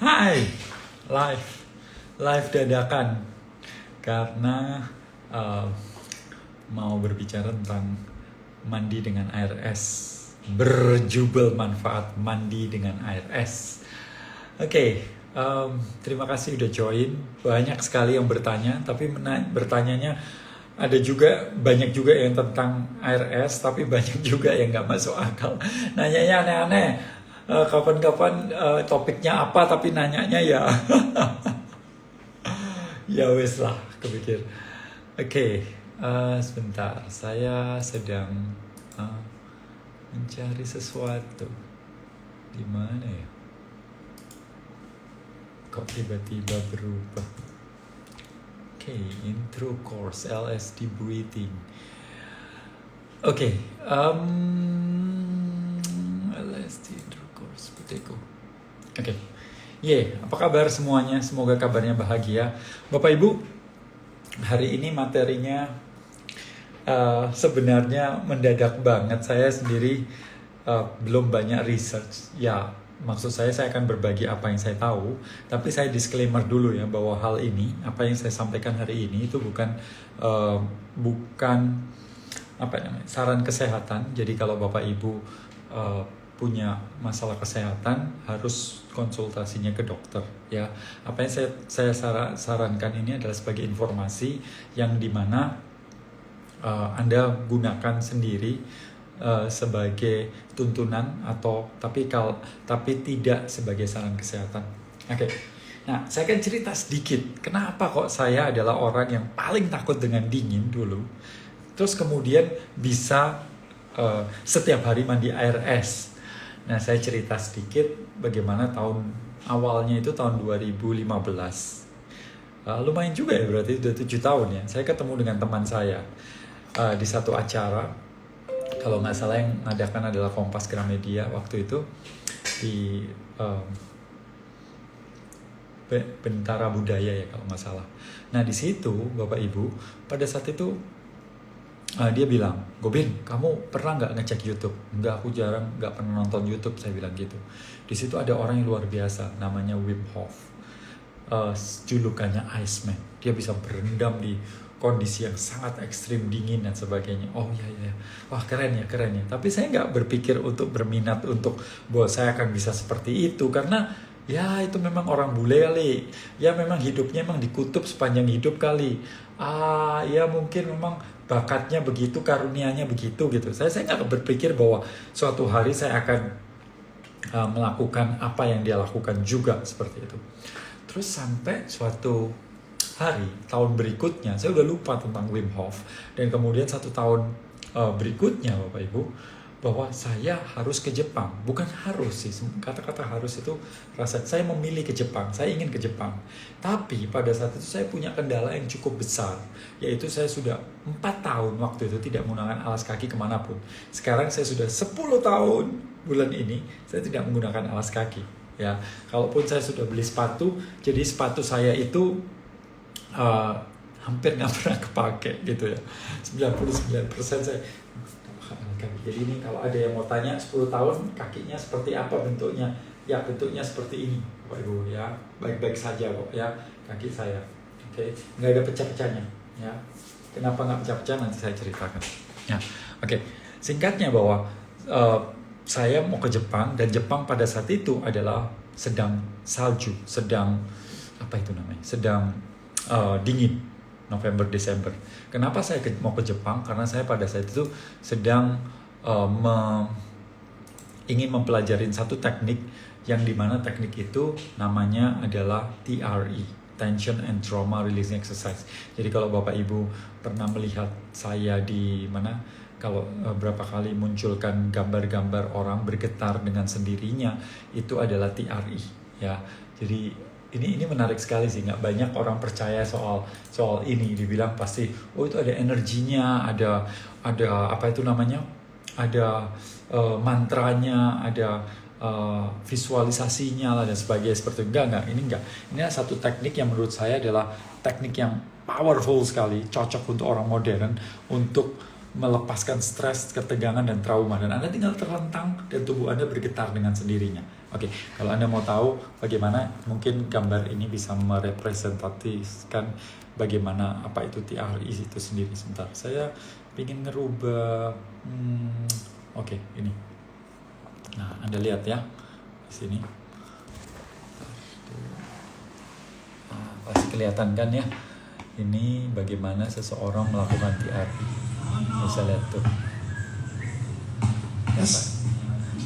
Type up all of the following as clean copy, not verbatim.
Hai, live dadakan karena uh, mau berbicara tentang mandi dengan air es, berjubel manfaat mandi dengan air es. Oke, terima kasih udah join. Banyak sekali yang bertanya, tapi bertanyanya ada juga banyak juga yang tentang air es, tapi banyak juga yang nggak masuk akal. Nanyanya aneh-aneh. Kapan-kapan topiknya apa tapi nanyanya ya ya wes lah kepikir. Oke, sebentar saya sedang mencari sesuatu di mana ya, kok tiba-tiba berubah. Oke, intro course LSD breathing. Oke, LSD intro course Buteyko. Oke. Apa kabar semuanya? Semoga kabarnya bahagia. Bapak Ibu, hari ini materinya sebenarnya mendadak banget. Saya sendiri belum banyak research. Ya, maksud saya akan berbagi apa yang saya tahu. Tapi saya disclaimer dulu ya, bahwa hal ini, apa yang saya sampaikan hari ini itu bukan saran kesehatan. Jadi kalau Bapak Ibu punya masalah kesehatan harus konsultasinya ke dokter ya. Apa yang saya sarankan ini adalah sebagai informasi yang dimana Anda gunakan sendiri sebagai tuntunan tapi tidak sebagai saran kesehatan. Oke. Nah, saya akan cerita sedikit kenapa kok saya adalah orang yang paling takut dengan dingin dulu. Terus kemudian bisa setiap hari mandi air es. Nah, saya cerita sedikit bagaimana awalnya itu tahun 2015. Lumayan juga ya, berarti udah 7 tahun ya. Saya ketemu dengan teman saya di satu acara. Kalau nggak salah yang ngadakan adalah Kompas Gramedia waktu itu di Bentara Budaya ya kalau nggak salah. Nah, di situ Bapak Ibu pada saat itu dia bilang, "Gobin, kamu pernah nggak ngecek YouTube?" "Enggak, aku jarang, nggak pernah nonton YouTube," saya bilang gitu. Di situ ada orang yang luar biasa, namanya Wim Hof, julukannya Iceman. Dia bisa berendam di kondisi yang sangat ekstrim, dingin dan sebagainya. Oh iya, wah keren ya. Tapi saya nggak berpikir untuk berminat untuk bahwa saya akan bisa seperti itu, karena ya itu memang orang bule kali. Ya memang hidupnya memang dikutuk sepanjang hidup kali. Ya mungkin memang bakatnya begitu, karunianya begitu gitu. Saya nggak berpikir bahwa suatu hari saya akan melakukan apa yang dia lakukan juga seperti itu. Terus sampai suatu hari tahun berikutnya, saya udah lupa tentang Wim Hof, dan kemudian 1 tahun berikutnya Bapak Ibu, bahwa saya harus ke Jepang. Bukan harus sih, kata-kata harus itu saya memilih ke Jepang, saya ingin ke Jepang. Tapi pada saat itu saya punya kendala yang cukup besar, yaitu saya sudah 4 tahun waktu itu tidak menggunakan alas kaki kemanapun. Sekarang saya sudah 10 tahun bulan ini saya tidak menggunakan alas kaki ya. Kalaupun saya sudah beli sepatu, jadi sepatu saya itu hampir nggak pernah kepake gitu ya. 99% saya kaki. Jadi ini kalau ada yang mau tanya 10 tahun kakinya seperti apa bentuknya, ya bentuknya seperti ini Bapak Ibu ya, baik-baik saja kok ya kaki saya. Oke, nggak ada pecah-pecahnya ya. Kenapa nggak pecah-pecah nanti saya ceritakan ya. Oke, singkatnya bahwa saya mau ke Jepang, dan Jepang pada saat itu adalah sedang salju, sedang dingin, November Desember. Kenapa saya mau ke Jepang? Karena saya pada saat itu sedang ingin mempelajari satu teknik, yang dimana teknik itu namanya adalah TRE, Tension and Trauma Releasing Exercise. Jadi kalau Bapak Ibu pernah melihat saya di mana, kalau berapa kali munculkan gambar-gambar orang bergetar dengan sendirinya, itu adalah TRE ya. Jadi ini menarik sekali sih, nggak banyak orang percaya soal ini. Dibilang pasti itu ada energinya, ada ada mantranya, ada visualisasinya lah dan sebagainya seperti itu. Enggak, ini adalah satu teknik yang menurut saya adalah teknik yang powerful sekali, cocok untuk orang modern untuk melepaskan stres, ketegangan, dan trauma. Dan Anda tinggal terlentang dan tubuh Anda bergetar dengan sendirinya. Oke, kalau Anda mau tahu bagaimana, mungkin gambar ini bisa merepresentasikan bagaimana apa itu TRI itu sendiri. Sebentar, saya ingin ngerubah. Oke, ini. Nah, Anda lihat ya di sini. Pasti kelihatan kan ya? Ini bagaimana seseorang melakukan TRI. Bisa lihat tuh.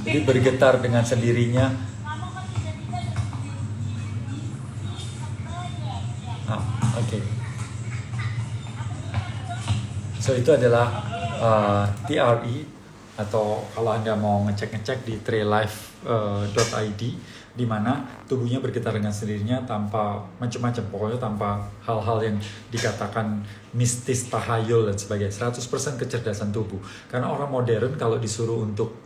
Jadi bergetar dengan sendirinya. Oke. So itu adalah TRI, atau kalau Anda mau ngecek di traylife.id, di mana tubuhnya bergetar dengan sendirinya tanpa macam-macam, pokoknya tanpa hal-hal yang dikatakan mistis, tahayul dan sebagainya. 100% kecerdasan tubuh. Karena orang modern kalau disuruh untuk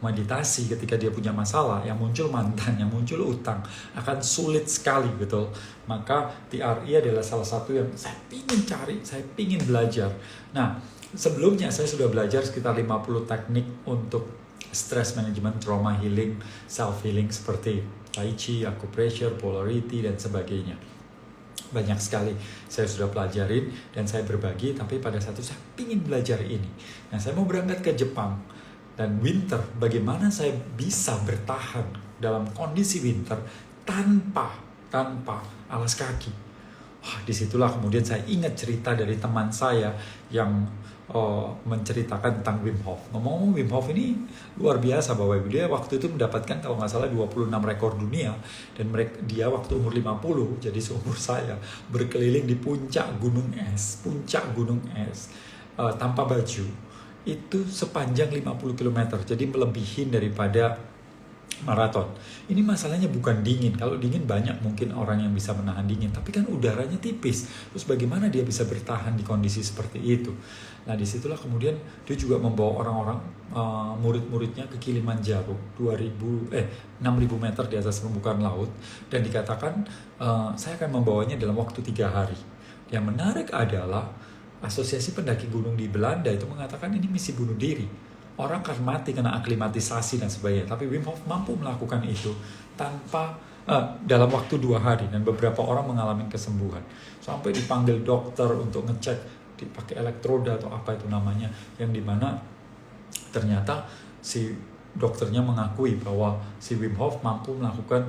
meditasi ketika dia punya masalah, yang muncul mantan, yang muncul utang, akan sulit sekali, betul. Maka TRI adalah salah satu yang saya pingin cari, saya pingin belajar. Nah, sebelumnya saya sudah belajar sekitar 50 teknik untuk stress management, trauma healing, self healing seperti Tai Chi, acupressure, polarity, dan sebagainya. Banyak sekali saya sudah pelajarin dan saya berbagi, tapi pada satu saya ingin belajar ini. Nah, saya mau berangkat ke Jepang dan winter, bagaimana saya bisa bertahan dalam kondisi winter tanpa alas kaki. Wah, disitulah kemudian saya ingat cerita dari teman saya yang menceritakan tentang Wim Hof. Ngomong-ngomong, Wim Hof ini luar biasa Bapak Ibu. Dia waktu itu mendapatkan kalau nggak salah 26 rekor dunia, dan dia waktu umur 50, jadi seumur saya, berkeliling di puncak gunung es tanpa baju. Itu sepanjang 50 km, jadi melebihin daripada maraton. Ini masalahnya bukan dingin. Kalau dingin banyak mungkin orang yang bisa menahan dingin, tapi kan udaranya tipis. Terus bagaimana dia bisa bertahan di kondisi seperti itu? Nah, disitulah kemudian dia juga membawa orang-orang, murid-muridnya ke Kilimanjaro, 6.000 meter di atas permukaan laut, dan dikatakan saya akan membawanya dalam waktu 3 hari. Yang menarik adalah Asosiasi Pendaki Gunung di Belanda itu mengatakan ini misi bunuh diri. Orang akan mati kena aklimatisasi dan sebagainya. Tapi Wim Hof mampu melakukan itu tanpa dalam waktu 2 hari, dan beberapa orang mengalami kesembuhan. Sampai dipanggil dokter untuk ngecek, dipakai elektroda atau apa itu namanya, yang dimana ternyata si dokternya mengakui bahwa si Wim Hof mampu melakukan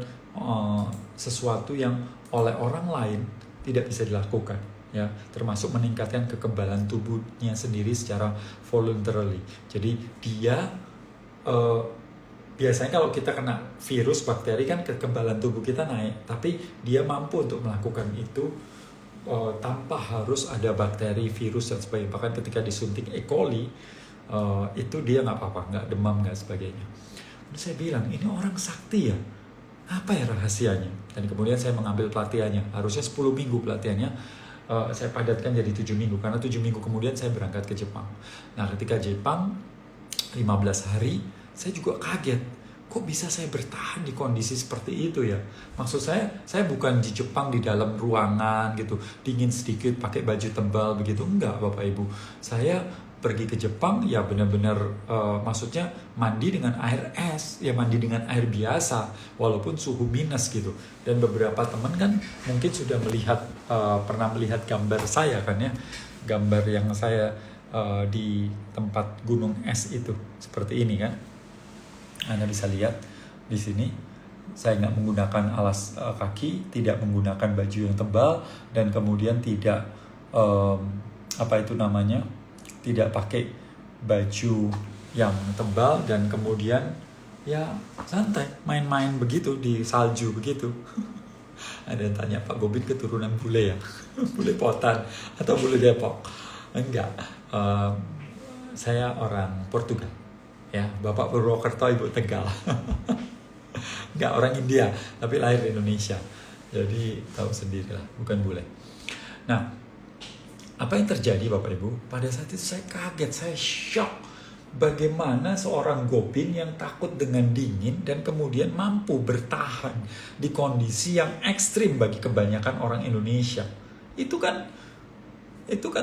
sesuatu yang oleh orang lain tidak bisa dilakukan. Ya, termasuk meningkatkan kekebalan tubuhnya sendiri secara voluntarily. Jadi dia biasanya kalau kita kena virus, bakteri, kan kekebalan tubuh kita naik, tapi dia mampu untuk melakukan itu tanpa harus ada bakteri, virus dan sebagainya. Bahkan ketika disuntik E. coli itu dia nggak apa-apa, nggak demam, nggak sebagainya. Lalu saya bilang, ini orang sakti ya, apa ya rahasianya? Dan kemudian saya mengambil pelatihannya. Harusnya 10 minggu pelatihannya, saya padatkan jadi 7 minggu, karena 7 minggu kemudian saya berangkat ke Jepang. Nah, ketika Jepang 15 hari, saya juga kaget, kok bisa saya bertahan di kondisi seperti itu ya? Maksud saya bukan di Jepang di dalam ruangan gitu, dingin sedikit, pakai baju tebal begitu, enggak Bapak Ibu. Saya pergi ke Jepang ya benar-benar maksudnya mandi dengan air es, ya mandi dengan air biasa walaupun suhu minus gitu. Dan beberapa teman kan mungkin sudah pernah melihat gambar saya kan ya, gambar yang saya di tempat gunung es itu seperti ini kan. Anda bisa lihat di sini saya nggak menggunakan alas kaki, tidak menggunakan baju yang tebal, dan kemudian tidak tidak pakai baju yang tebal, dan kemudian ya santai main-main begitu di salju begitu. Ada yang tanya, Pak Gobin keturunan bule ya? Bule Potan atau bule Depok? Enggak, saya orang Portugal ya, Bapak Purwokerto, Ibu Tegal. Enggak, orang India tapi lahir di Indonesia, jadi tahu sendirilah, bukan bule. Nah, apa yang terjadi Bapak Ibu? Pada saat itu saya kaget, saya shock. Bagaimana seorang Gobin yang takut dengan dingin dan kemudian mampu bertahan di kondisi yang ekstrim bagi kebanyakan orang Indonesia. Itu kan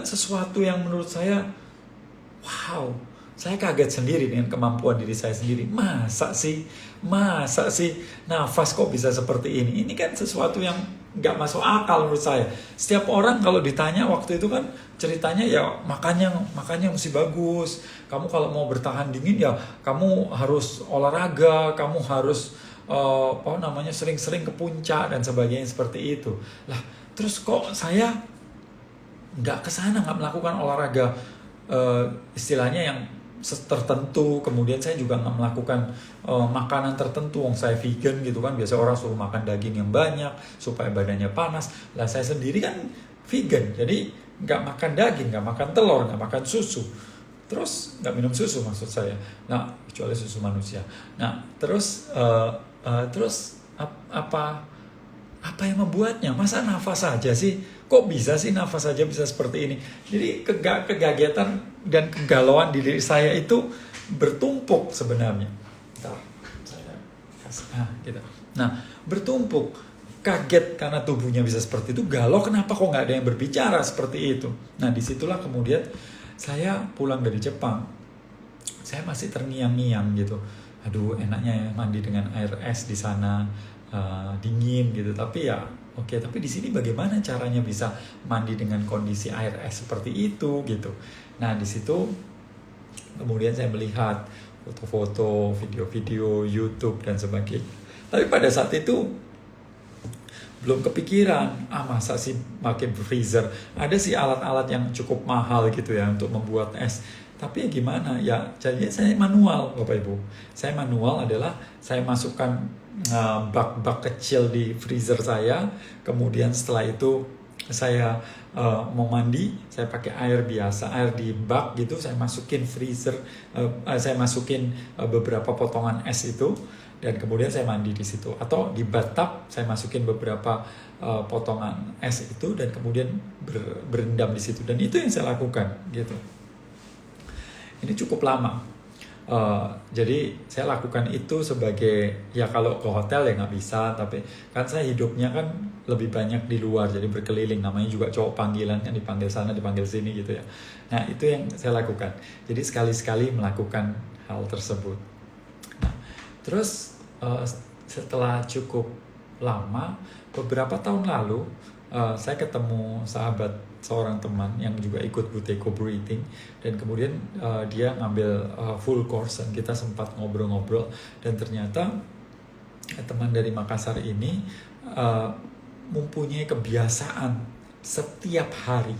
sesuatu yang menurut saya wow, saya kaget sendiri dengan kemampuan diri saya sendiri. Masa sih nafas kok bisa seperti ini? Ini kan sesuatu yang nggak masuk akal menurut saya. Setiap orang kalau ditanya waktu itu kan ceritanya ya makannya mesti bagus. Kamu kalau mau bertahan dingin ya kamu harus olahraga, kamu harus sering-sering ke puncak dan sebagainya seperti itu. Lah, terus kok saya nggak kesana, nggak melakukan olahraga istilahnya yang tertentu, kemudian saya juga nggak melakukan makanan tertentu. Saya vegan gitu kan, biasa orang suruh makan daging yang banyak supaya badannya panas. Lah saya sendiri kan vegan, jadi nggak makan daging, nggak makan telur, nggak makan susu, terus nggak minum susu maksud saya. Nah, kecuali susu manusia. Nah, terus apa yang membuatnya? Masa nafas saja sih? Kok bisa sih nafas saja bisa seperti ini? Jadi kegagetan dan kegalauan di diri saya itu bertumpuk sebenarnya. Gitu. Nah, bertumpuk. Kaget karena tubuhnya bisa seperti itu. Galau kenapa kok nggak ada yang berbicara seperti itu? Nah, disitulah kemudian saya pulang dari Jepang. Saya masih terngiang-ngiang gitu. Aduh, enaknya ya mandi dengan air es di sana. Dingin gitu, tapi ya oke, tapi di sini bagaimana caranya bisa mandi dengan kondisi air es seperti itu gitu. Nah, di situ kemudian saya melihat foto-foto, video-video YouTube dan sebagainya. Tapi pada saat itu belum kepikiran, masa sih pakai freezer. Ada sih alat-alat yang cukup mahal gitu ya untuk membuat es. Tapi ya gimana ya, jadinya saya manual Bapak Ibu. Saya manual adalah saya masukkan bak-bak kecil di freezer saya. Kemudian setelah itu saya mau mandi, saya pakai air biasa, air di bak gitu, saya masukin freezer, saya masukin beberapa potongan es itu, dan kemudian saya mandi di situ. Atau di bathtub saya masukin beberapa potongan es itu dan kemudian berendam di situ. Dan itu yang saya lakukan gitu. Ini cukup lama. Jadi saya lakukan itu sebagai, ya kalau ke hotel ya nggak bisa, tapi kan saya hidupnya kan lebih banyak di luar, jadi berkeliling, namanya juga cowok panggilan kan, dipanggil sana dipanggil sini gitu ya. Nah, itu yang saya lakukan, jadi sekali-sekali melakukan hal tersebut. Nah, terus setelah cukup lama, beberapa tahun lalu saya ketemu seorang teman yang juga ikut Buteyko Breathing, dan kemudian dia ngambil full course dan kita sempat ngobrol-ngobrol, dan ternyata teman dari Makassar ini mempunyai kebiasaan setiap hari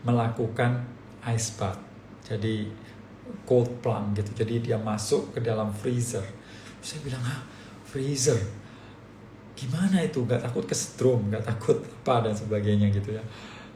melakukan ice bath, jadi cold plunge gitu. Jadi dia masuk ke dalam freezer. Saya bilang, freezer? Gimana itu? Gak takut kesetrum, gak takut apa dan sebagainya gitu ya.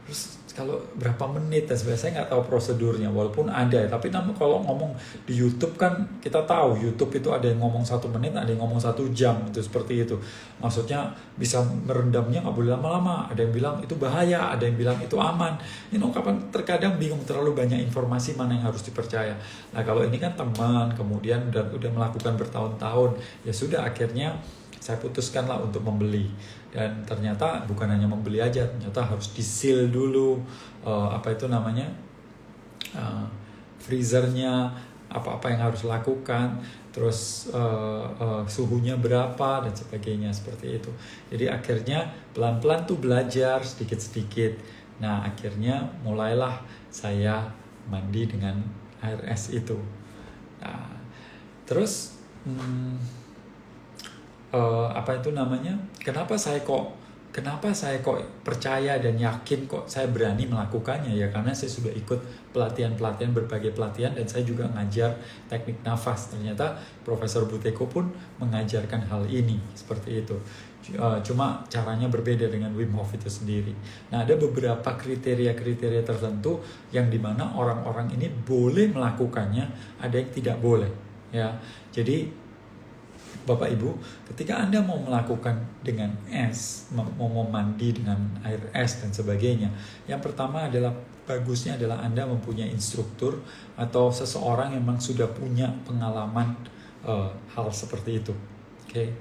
Terus kalau berapa menit dan sebenarnya saya nggak tahu prosedurnya, walaupun ada ya. Tapi namun kalau ngomong di YouTube kan kita tahu YouTube itu ada yang ngomong 1 menit, ada yang ngomong 1 jam itu seperti itu. Maksudnya bisa merendamnya nggak boleh lama-lama. Ada yang bilang itu bahaya, ada yang bilang itu aman. Kapan terkadang bingung, terlalu banyak informasi mana yang harus dipercaya. Nah, kalau ini kan teman kemudian udah melakukan bertahun-tahun, ya sudah akhirnya saya putuskanlah untuk membeli. Dan ternyata bukan hanya membeli aja, ternyata harus di-seal dulu freezernya, apa-apa yang harus lakukan, terus suhunya berapa dan sebagainya seperti itu. Jadi akhirnya pelan-pelan tuh belajar sedikit-sedikit. Nah, akhirnya mulailah saya mandi dengan air es itu. Nah, terus kenapa saya kok percaya dan yakin kok saya berani melakukannya, ya karena saya sudah ikut berbagai pelatihan, dan saya juga ngajar teknik nafas. Ternyata Profesor Buteyko pun mengajarkan hal ini seperti itu. Cuma caranya berbeda dengan Wim Hof itu sendiri. Nah, ada beberapa kriteria tertentu yang dimana orang-orang ini boleh melakukannya, ada yang tidak boleh ya. Jadi Bapak Ibu, ketika Anda mau melakukan dengan es, mau mandi dengan air es dan sebagainya, yang pertama bagusnya adalah Anda mempunyai instruktur atau seseorang yang memang sudah punya pengalaman hal seperti itu. Oke.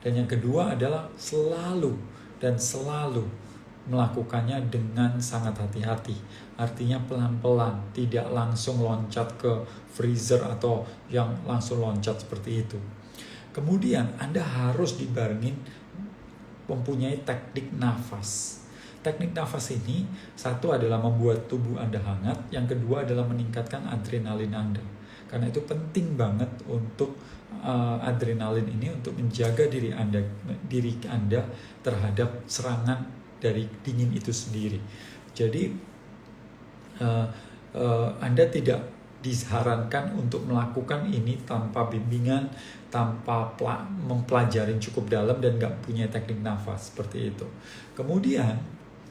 Dan yang kedua adalah selalu melakukannya dengan sangat hati-hati. Artinya pelan-pelan, tidak langsung loncat ke freezer atau yang langsung loncat seperti itu. Kemudian Anda harus dibarengin mempunyai teknik nafas. Teknik nafas ini, satu adalah membuat tubuh Anda hangat, yang kedua adalah meningkatkan adrenalin Anda. Karena itu penting banget untuk adrenalin ini untuk menjaga diri Anda terhadap serangan dari dingin itu sendiri. Jadi Anda tidak disarankan untuk melakukan ini tanpa bimbingan, tanpa mempelajari cukup dalam dan nggak punya teknik nafas seperti itu. Kemudian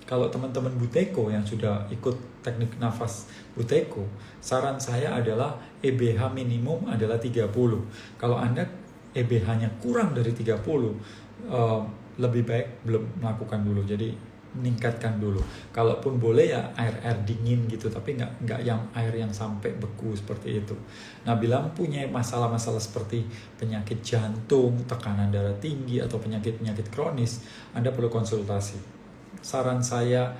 kalau teman-teman Buteyko yang sudah ikut teknik nafas Buteyko, saran saya adalah EBH minimum adalah 30. Kalau Anda EBH-nya kurang dari 30, lebih baik belum melakukan dulu. Jadi meningkatkan dulu. Kalaupun boleh ya air dingin gitu, tapi nggak yang air yang sampai beku seperti itu. Nah, bila punya masalah-masalah seperti penyakit jantung, tekanan darah tinggi atau penyakit-penyakit kronis, Anda perlu konsultasi. Saran saya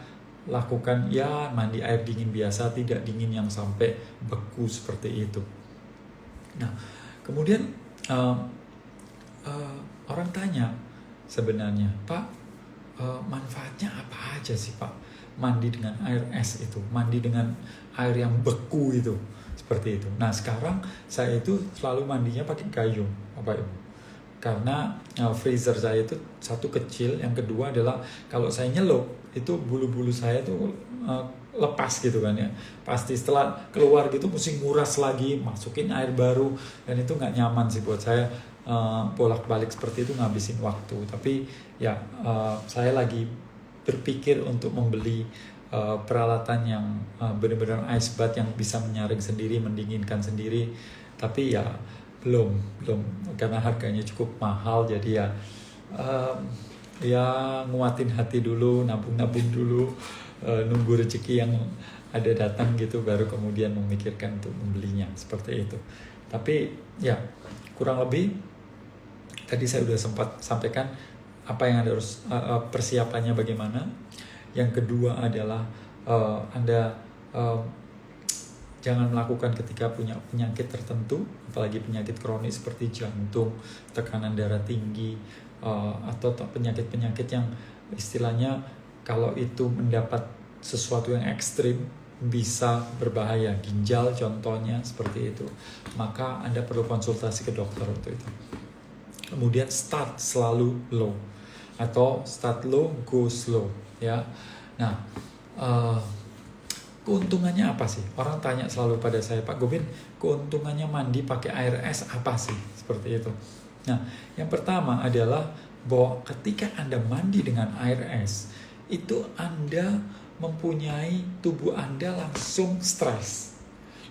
lakukan ya mandi air dingin biasa, tidak dingin yang sampai beku seperti itu. Nah, kemudian orang tanya sebenarnya, Pak, manfaatnya apa aja sih Pak? Mandi dengan air es itu, mandi dengan air yang beku itu, seperti itu. Nah, sekarang saya itu selalu mandinya pakai gayung, Bapak Ibu. Karena freezer saya itu satu kecil, yang kedua adalah kalau saya nyelup itu bulu-bulu saya tuh lepas gitu kan ya. Pasti setelah keluar gitu mesti nguras lagi, masukin air baru, dan itu nggak nyaman sih buat saya. Bolak-balik seperti itu ngabisin waktu. Tapi ya saya lagi berpikir untuk membeli peralatan yang benar-benar ice bath yang bisa menyaring sendiri, mendinginkan sendiri. Tapi ya belum karena harganya cukup mahal. Jadi ya nguatin hati dulu, nabung dulu, nunggu rezeki yang ada datang gitu, baru kemudian memikirkan untuk membelinya seperti itu. Tapi ya kurang lebih tadi saya sudah sempat sampaikan apa yang Anda harus persiapannya bagaimana. Yang kedua adalah Anda jangan melakukan ketika punya penyakit tertentu, apalagi penyakit kronis seperti jantung, tekanan darah tinggi, atau penyakit-penyakit yang istilahnya kalau itu mendapat sesuatu yang ekstrim bisa berbahaya, ginjal contohnya seperti itu. Maka Anda perlu konsultasi ke dokter untuk itu. Kemudian start selalu low atau start low go slow ya. Nah, keuntungannya apa sih? Orang tanya selalu pada saya, Pak Gobin, keuntungannya mandi pakai air es apa sih? Seperti itu. Nah, yang pertama adalah bahwa ketika Anda mandi dengan air es, itu Anda mempunyai tubuh Anda langsung stres,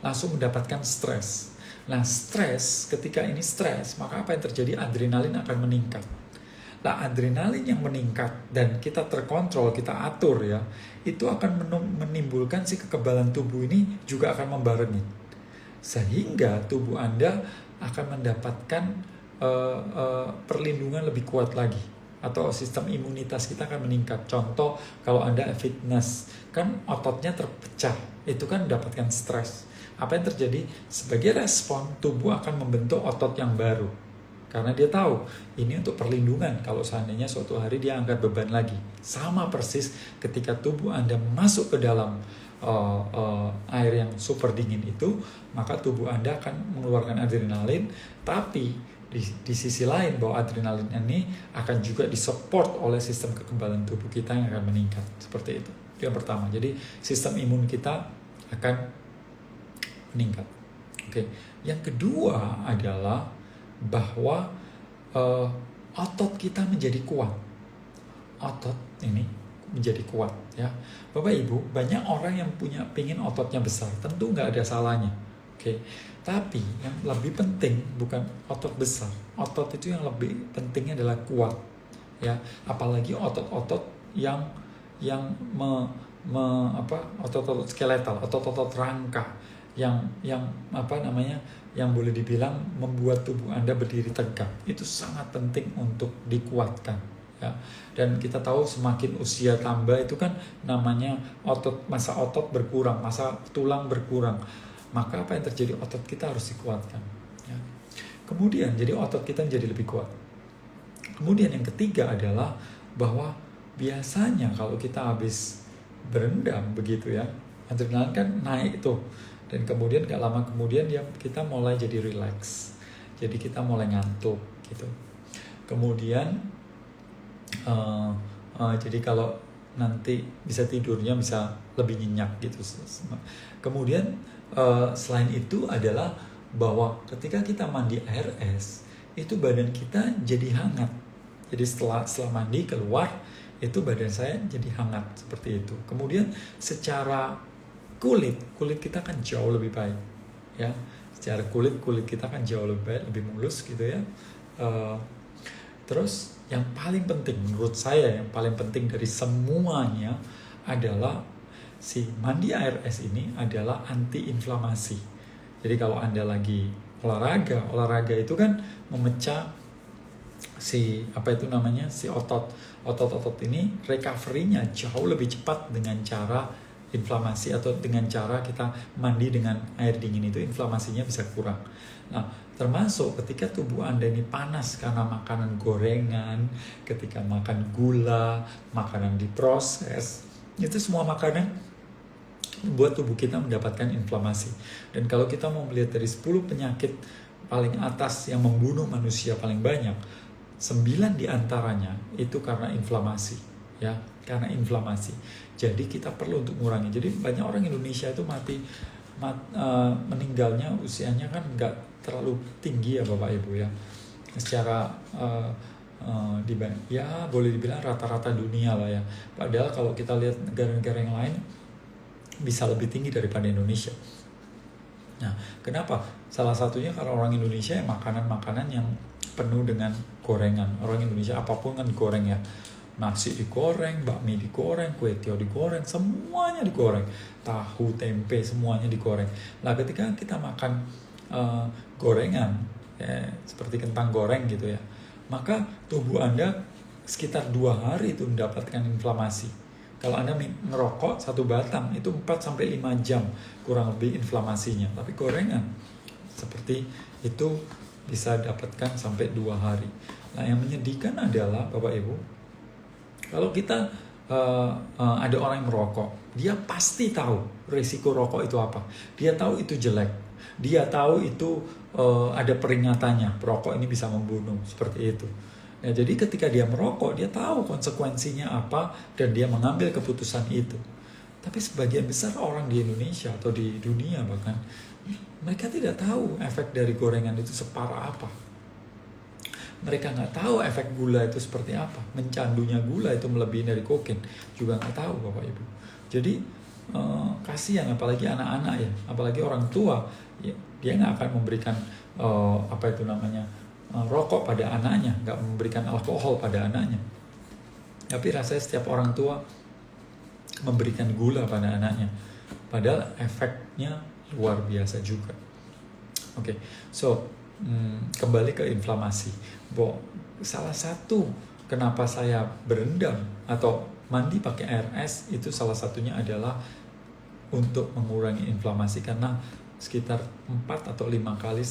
langsung mendapatkan stres. Nah, stres, ketika ini stres, maka apa yang terjadi? Adrenalin akan meningkat. Nah, adrenalin yang meningkat dan kita terkontrol, kita atur ya, itu akan menimbulkan si kekebalan tubuh ini juga akan membarengi. Sehingga tubuh Anda akan mendapatkan perlindungan lebih kuat lagi. Atau sistem imunitas kita akan meningkat. Contoh, kalau Anda fitness, kan ototnya terpecah, itu kan mendapatkan stres. Apa yang terjadi? Sebagai respon, tubuh akan membentuk otot yang baru. Karena dia tahu, ini untuk perlindungan. Kalau seandainya suatu hari dia angkat beban lagi. Sama persis ketika tubuh Anda masuk ke dalam air yang super dingin itu, maka tubuh Anda akan mengeluarkan adrenalin. Tapi di sisi lain, bahwa adrenalin ini akan juga disupport oleh sistem kekebalan tubuh kita yang akan meningkat. Seperti itu. Itu yang pertama. Jadi sistem imun kita akan meningkat. Oke. Yang kedua adalah bahwa otot kita menjadi kuat. Otot ini menjadi kuat ya. Bapak Ibu, banyak orang yang pengen ototnya besar. Tentu nggak ada salahnya. Oke. Tapi yang lebih penting bukan otot besar. Otot itu yang lebih pentingnya adalah kuat ya. Apalagi otot-otot yang otot-otot skeletal, otot-otot rangka yang yang boleh dibilang membuat tubuh Anda berdiri tegak. Itu sangat penting untuk dikuatkan ya. Dan kita tahu semakin usia tambah itu kan namanya masa otot berkurang, masa tulang berkurang. Maka apa yang terjadi, otot kita harus dikuatkan, ya. Kemudian jadi otot kita menjadi lebih kuat. Kemudian yang ketiga adalah bahwa biasanya kalau kita habis berendam begitu ya, adrenalin kan naik tuh, dan kemudian gak lama kemudian kita mulai jadi relax, jadi kita mulai ngantuk gitu. Kemudian jadi kalau nanti bisa tidurnya bisa lebih nyenyak gitu. Kemudian selain itu adalah bahwa ketika kita mandi air es itu badan kita jadi hangat. Jadi setelah mandi keluar itu badan saya jadi hangat seperti itu. Kemudian secara kulit kita kan jauh lebih baik, ya. Secara kulit kita kan jauh lebih baik, lebih mulus gitu ya. Terus yang paling penting menurut saya, yang paling penting dari semuanya adalah si mandi air es ini adalah anti inflamasi. Jadi kalau Anda lagi olahraga itu kan memecah si otot ini recovery-nya jauh lebih cepat dengan cara inflamasi, atau dengan cara kita mandi dengan air dingin itu inflamasinya bisa kurang. Nah, termasuk ketika tubuh Anda ini panas karena makanan gorengan, ketika makan gula, makanan diproses, itu semua makanan membuat tubuh kita mendapatkan inflamasi. Dan kalau kita mau melihat dari 10 penyakit paling atas yang membunuh manusia paling banyak, 9 diantaranya itu karena inflamasi, ya, karena inflamasi. Jadi kita perlu untuk mengurangi. Jadi banyak orang Indonesia itu meninggalnya usianya kan nggak terlalu tinggi ya Bapak Ibu ya. Secara ya boleh dibilang rata-rata dunia lah ya. Padahal kalau kita lihat negara-negara yang lain bisa lebih tinggi daripada Indonesia. Nah, kenapa? Salah satunya karena orang Indonesia makanan-makanan yang penuh dengan gorengan. Orang Indonesia apapun kan digoreng ya. Nasi digoreng, bakmi digoreng, kue tiaw digoreng, semuanya digoreng. Tahu, tempe, semuanya digoreng. Nah, ketika kita makan gorengan, ya, seperti kentang goreng gitu ya, maka tubuh Anda sekitar 2 hari itu mendapatkan inflamasi. Kalau Anda ngerokok 1 batang, itu 4-5 jam kurang lebih inflamasinya. Tapi gorengan seperti itu bisa dapatkan sampai 2 hari. Nah, yang menyedihkan adalah Bapak Ibu, kalau kita ada orang yang merokok, dia pasti tahu risiko rokok itu apa. Dia tahu itu jelek. Dia tahu itu ada peringatannya, perokok ini bisa membunuh, seperti itu. Nah, jadi ketika dia merokok, dia tahu konsekuensinya apa dan dia mengambil keputusan itu. Tapi sebagian besar orang di Indonesia atau di dunia bahkan, mereka tidak tahu efek dari gorengan itu separah apa. Mereka nggak tahu efek gula itu seperti apa. Mencandunya gula itu melebihi dari kokain juga nggak tahu Bapak Ibu. Jadi kasihan apalagi anak-anak ya, apalagi orang tua ya, dia nggak akan memberikan rokok pada anaknya, nggak memberikan alkohol pada anaknya. Tapi rasanya setiap orang tua memberikan gula pada anaknya, padahal efeknya luar biasa juga. Oke, so kembali ke inflamasi. Salah satu kenapa saya berendam atau mandi pakai air es itu salah satunya adalah untuk mengurangi inflamasi, karena sekitar 4 atau 5 kali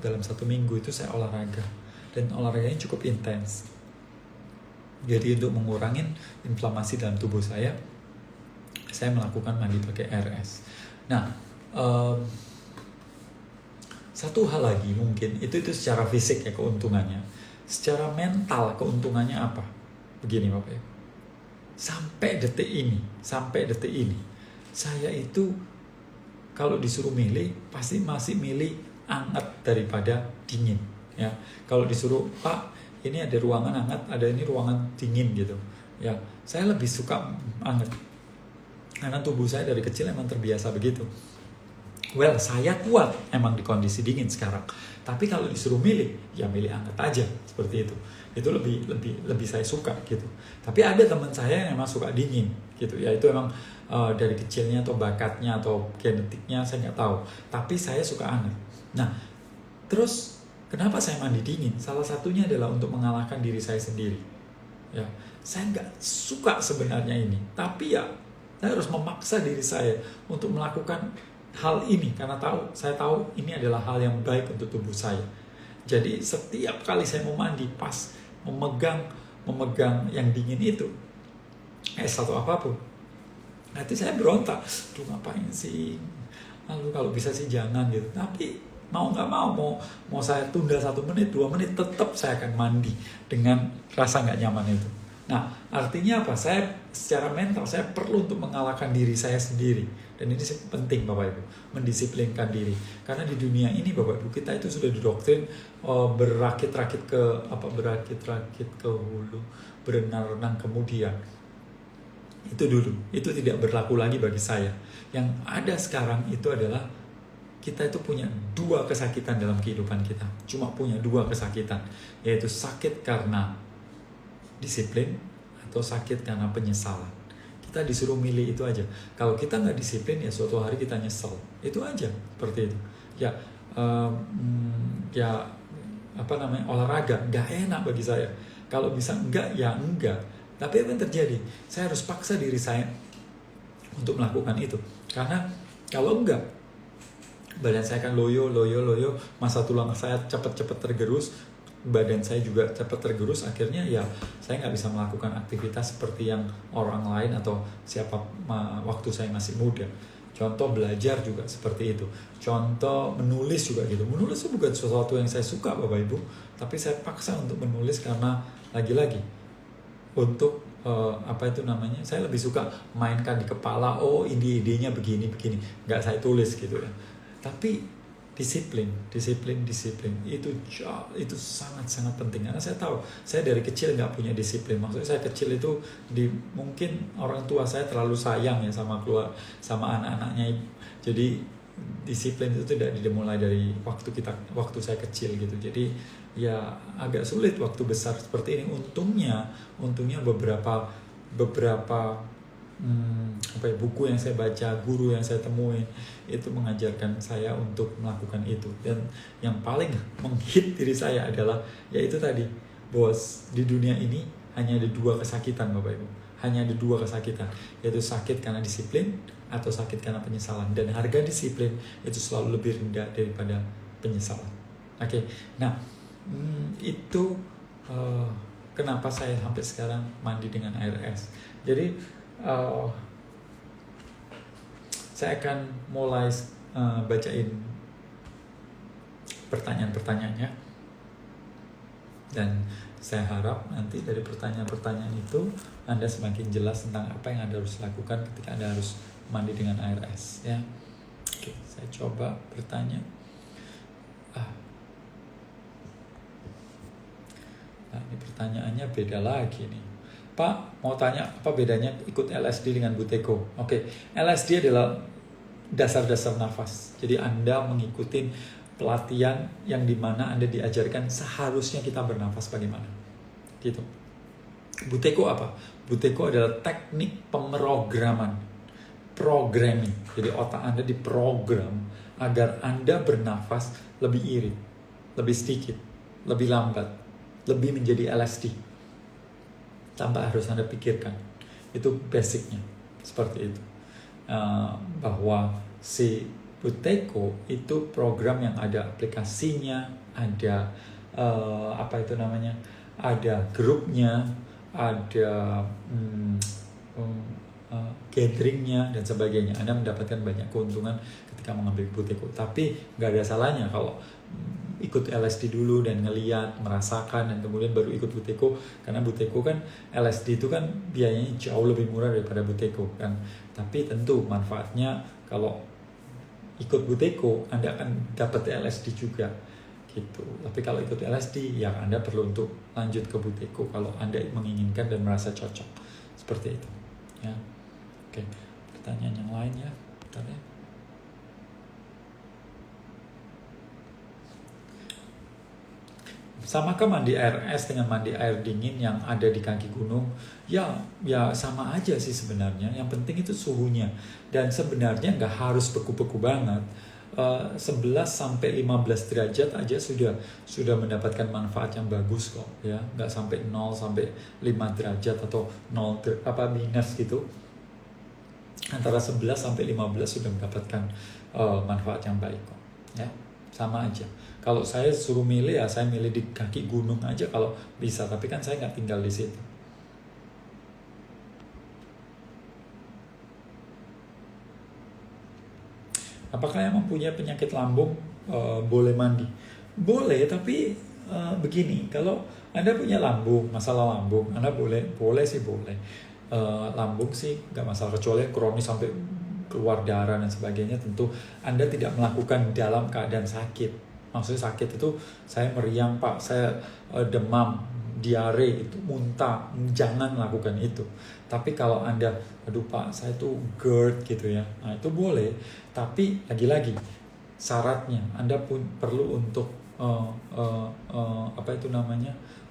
dalam 1 minggu itu saya olahraga, dan olahraganya cukup intens. Jadi untuk mengurangi inflamasi dalam tubuh saya melakukan mandi pakai air es. Nah, satu hal lagi mungkin itu secara fisik ya keuntungannya. Secara mental keuntungannya apa? Begini Bapak Ibu. Sampai detik ini saya itu kalau disuruh milih pasti masih milih hangat daripada dingin ya. Kalau disuruh, Pak, ini ada ruangan hangat, ada ini ruangan dingin gitu. Ya, saya lebih suka hangat. Karena tubuh saya dari kecil emang terbiasa begitu. Well, saya kuat emang di kondisi dingin sekarang. Tapi kalau disuruh milih, ya milih hangat aja seperti itu. Itu lebih saya suka gitu. Tapi ada teman saya yang emang suka dingin gitu. Ya itu emang dari kecilnya atau bakatnya atau genetiknya saya nggak tahu. Tapi saya suka hangat. Nah, terus kenapa saya mandi dingin? Salah satunya adalah untuk mengalahkan diri saya sendiri. Ya, saya nggak suka sebenarnya ini, tapi ya saya harus memaksa diri saya untuk melakukan hal ini karena saya tahu ini adalah hal yang baik untuk tubuh saya. Jadi setiap kali saya mau mandi, pas memegang yang dingin itu, es atau apapun, nanti saya berontak, tuh ngapain sih? Lalu kalau bisa sih jangan gitu. Tapi mau nggak mau saya tunda 1 menit, 2 menit, tetap saya akan mandi dengan rasa nggak nyaman itu. Nah, artinya apa? Saya secara mental saya perlu untuk mengalahkan diri saya sendiri. Dan ini penting Bapak Ibu, mendisiplinkan diri. Karena di dunia ini Bapak Ibu, kita itu sudah didoktrin berakit-rakit ke hulu, berenang-renang kemudian. Itu dulu, itu tidak berlaku lagi bagi saya. Yang ada sekarang itu adalah kita itu punya 2 kesakitan dalam kehidupan kita. Cuma punya 2 kesakitan, yaitu sakit karena disiplin atau sakit karena penyesalan. Kita disuruh milih itu aja. Kalau kita nggak disiplin ya suatu hari kita nyesel. Itu aja, seperti itu. Ya, olahraga nggak enak bagi saya. Kalau bisa enggak ya enggak. Tapi apa yang terjadi? Saya harus paksa diri saya untuk melakukan itu. Karena kalau enggak, badan saya akan loyo, masa tulang saya cepat-cepat tergerus, badan saya juga cepat tergerus, akhirnya ya saya nggak bisa melakukan aktivitas seperti yang orang lain atau waktu saya masih muda. Contoh belajar juga seperti itu. Contoh menulis juga gitu. Menulis itu bukan sesuatu yang saya suka Bapak Ibu, tapi saya paksa untuk menulis karena lagi-lagi untuk saya lebih suka mainkan di kepala, idenya begini, nggak saya tulis gitu ya. Tapi disiplin itu sangat penting karena saya tahu saya dari kecil nggak punya disiplin. Maksudnya saya kecil itu mungkin orang tua saya terlalu sayang ya sama anak-anaknya, jadi disiplin itu tidak dimulai dari waktu saya kecil gitu. Jadi ya agak sulit waktu besar seperti ini. Untungnya beberapa buku yang saya baca, guru yang saya temuin itu mengajarkan saya untuk melakukan itu. Dan yang paling menghit diri saya adalah yaitu tadi, bos, di dunia ini hanya ada 2 kesakitan Bapak Ibu. Hanya ada 2 kesakitan, yaitu sakit karena disiplin atau sakit karena penyesalan. Dan harga disiplin itu selalu lebih rendah daripada penyesalan. Oke. Nah, itu kenapa saya sampai sekarang mandi dengan air es. Jadi saya akan mulai bacain pertanyaan-pertanyaannya, dan saya harap nanti dari pertanyaan-pertanyaan itu Anda semakin jelas tentang apa yang Anda harus lakukan ketika Anda harus mandi dengan air es ya. Oke, saya coba bertanya. Nah, ini pertanyaannya beda lagi nih. Pak, mau tanya apa bedanya ikut LSD dengan Buteyko? Oke, LSD adalah dasar-dasar nafas. Jadi Anda mengikuti pelatihan yang dimana Anda diajarkan seharusnya kita bernafas bagaimana. Gitu. Buteyko apa? Buteyko adalah teknik pemrograman. Programming. Jadi otak Anda diprogram agar Anda bernafas lebih irit, lebih sedikit, lebih lambat, lebih menjadi LSD. Tanpa harus Anda pikirkan. Itu basicnya. Seperti itu. Bahwa si Buteyko itu program yang ada aplikasinya, ada ada grupnya, ada gatheringnya dan sebagainya. Anda mendapatkan banyak keuntungan ketika mengambil Buteyko. Tapi nggak ada salahnya kalau ikut LSD dulu dan ngeliat, merasakan, dan kemudian baru ikut Buteyko. Karena Buteyko kan, LSD itu kan biayanya jauh lebih murah daripada Buteyko kan. Tapi tentu manfaatnya kalau ikut Buteyko Anda akan dapat LSD juga gitu. Tapi kalau ikut LSD ya Anda perlu untuk lanjut ke Buteyko kalau Anda menginginkan dan merasa cocok. Seperti itu ya. Oke, pertanyaan yang lain ya. Bentar ya. Samakah mandi air es dengan mandi air dingin yang ada di kaki gunung? Ya sama aja sih sebenarnya. Yang penting itu suhunya. Dan sebenarnya nggak harus beku-beku banget. 11 sampai 15 derajat aja sudah mendapatkan manfaat yang bagus kok ya, nggak sampai 0 sampai 5 derajat atau 0 minus gitu. Antara 11 sampai 15 sudah mendapatkan manfaat yang baik kok ya, sama aja. Kalau saya suruh milih ya saya milih di kaki gunung aja kalau bisa, tapi kan saya nggak tinggal di situ. Apakah yang mempunyai penyakit lambung boleh mandi? Boleh, tapi begini, kalau Anda punya lambung, masalah lambung, Anda boleh sih boleh. Lambung sih nggak masalah, kecuali kronis sampai keluar darah dan sebagainya, tentu Anda tidak melakukan dalam keadaan sakit. Maksudnya sakit itu saya meriang Pak, saya demam, diare, itu muntah, jangan lakukan itu. Tapi kalau Anda, aduh Pak, saya tuh GERD gitu ya, nah itu boleh. Tapi lagi-lagi syaratnya Anda pun perlu untuk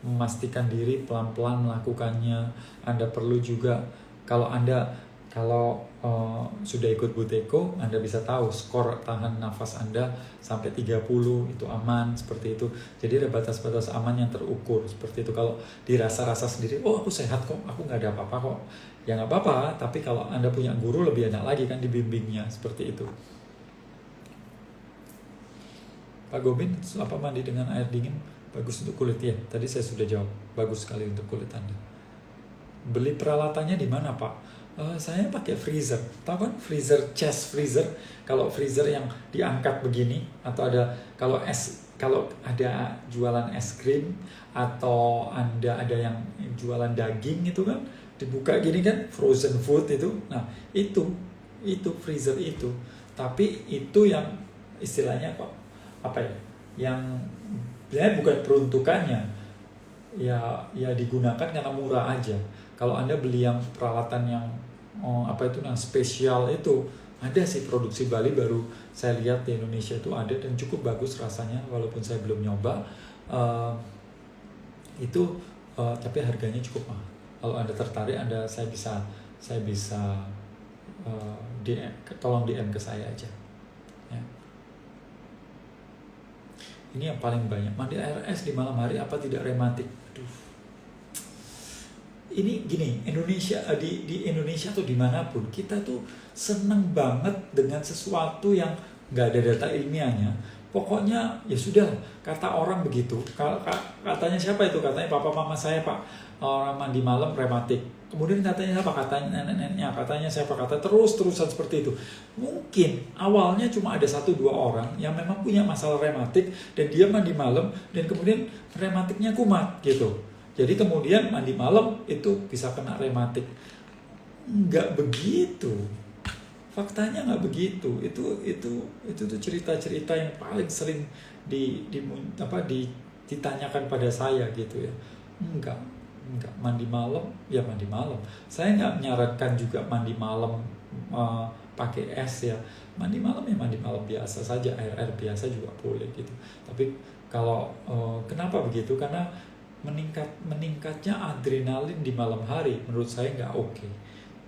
memastikan diri pelan-pelan melakukannya. Anda perlu juga kalau sudah ikut Buteyko, Anda bisa tahu skor tahan nafas Anda sampai 30 itu aman, seperti itu. Jadi ada batas-batas aman yang terukur seperti itu. Kalau dirasa-rasa sendiri, oh aku sehat kok, aku nggak ada apa-apa kok, ya nggak apa-apa. Tapi kalau Anda punya guru lebih enak lagi kan dibimbingnya seperti itu. Pak Gobin, apa mandi dengan air dingin bagus untuk kulit ya? Tadi saya sudah jawab, bagus sekali untuk kulit Anda. Beli peralatannya di mana Pak? Saya pakai freezer, tahu kan freezer, chest freezer. Kalau freezer yang diangkat begini, atau kalau ada jualan es krim atau Anda ada yang jualan daging itu kan dibuka gini kan, frozen food itu. Nah itu freezer itu. Tapi itu yang istilahnya kok apa ya? Yang sebenarnya bukan peruntukannya. Ya digunakan karena murah aja. Kalau Anda beli yang peralatan yang yang spesial itu, ada sih produksi Bali baru saya lihat di Indonesia itu ada dan cukup bagus rasanya walaupun saya belum nyoba. Tapi harganya cukup mahal. Kalau Anda tertarik, saya bisa tolong DM ke saya aja. Ya. Ini yang paling banyak, mandi air es di malam hari apa tidak rematik? Aduh. Ini gini, Indonesia di Indonesia atau dimanapun kita tuh seneng banget dengan sesuatu yang nggak ada data ilmiahnya. Pokoknya ya sudah, kata orang begitu. Katanya siapa itu? Katanya papa mama saya Pak, orang mandi malam rematik. Kemudian katanya siapa? Katanya nenek-neneknya. Katanya siapa? Kata terusan seperti itu. Mungkin awalnya cuma ada 1-2 orang yang memang punya masalah rematik dan dia mandi malam dan kemudian rematiknya kumat gitu. Jadi kemudian mandi malam itu bisa kena rematik. Nggak begitu. Faktanya nggak begitu. Itu tuh cerita-cerita yang paling sering ditanyakan pada saya gitu ya. Enggak mandi malam ya mandi malam. Saya nggak menyarankan juga mandi malam pakai es ya. Mandi malam ya mandi malam biasa saja, air biasa juga boleh gitu. Tapi kalau kenapa begitu? Karena meningkatnya adrenalin di malam hari menurut saya nggak oke.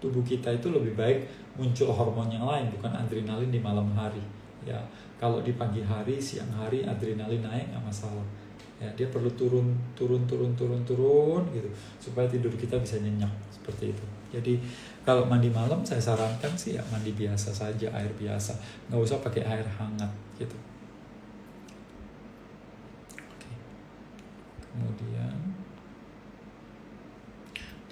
Tubuh kita itu lebih baik muncul hormon yang lain, bukan adrenalin di malam hari ya. Kalau di pagi hari, siang hari adrenalin naik nggak masalah ya, dia perlu turun gitu supaya tidur kita bisa nyenyak seperti itu. Jadi kalau mandi malam saya sarankan sih ya mandi biasa saja, air biasa, nggak usah pakai air hangat gitu. Kemudian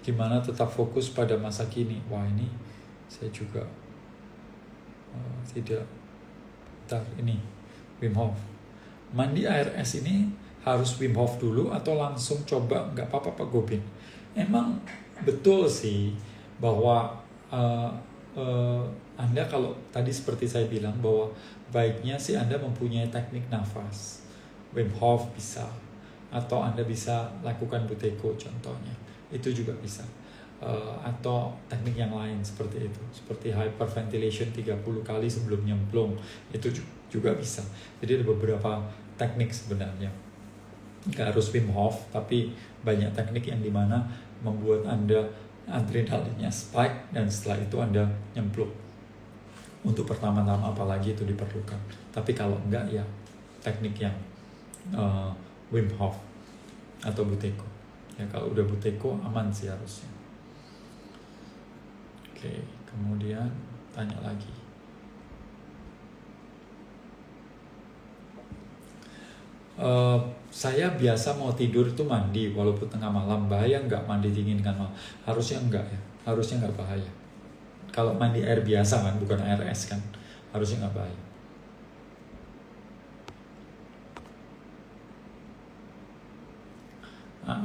gimana tetap fokus pada masa kini? Wah ini saya juga tidak. Ini Wim Hof. Mandi air es ini harus Wim Hof dulu atau langsung coba? Nggak apa-apa Pak Gobin. Emang betul sih bahwa Anda kalau tadi seperti saya bilang bahwa baiknya sih Anda mempunyai teknik nafas. Wim Hof bisa. Atau Anda bisa lakukan Buteyko contohnya, itu juga bisa. Atau teknik yang lain seperti itu, seperti hyperventilation 30 kali sebelum nyemplung, itu juga bisa. Jadi ada beberapa teknik sebenarnya, nggak harus Wim Hof, tapi banyak teknik yang dimana membuat Anda adrenalinnya spike dan setelah itu Anda nyemplung. Untuk pertama-tama apalagi itu diperlukan. Tapi kalau enggak ya teknik yang Wim Hof atau Buteyko. Ya kalau udah Buteyko aman sih harusnya. Oke, kemudian tanya lagi. Saya biasa mau tidur itu mandi walaupun tengah malam. Bahaya nggak mandi dingin kan? Harusnya enggak ya, harusnya nggak bahaya. Kalau mandi air biasa kan, bukan air es kan, harusnya nggak bahaya.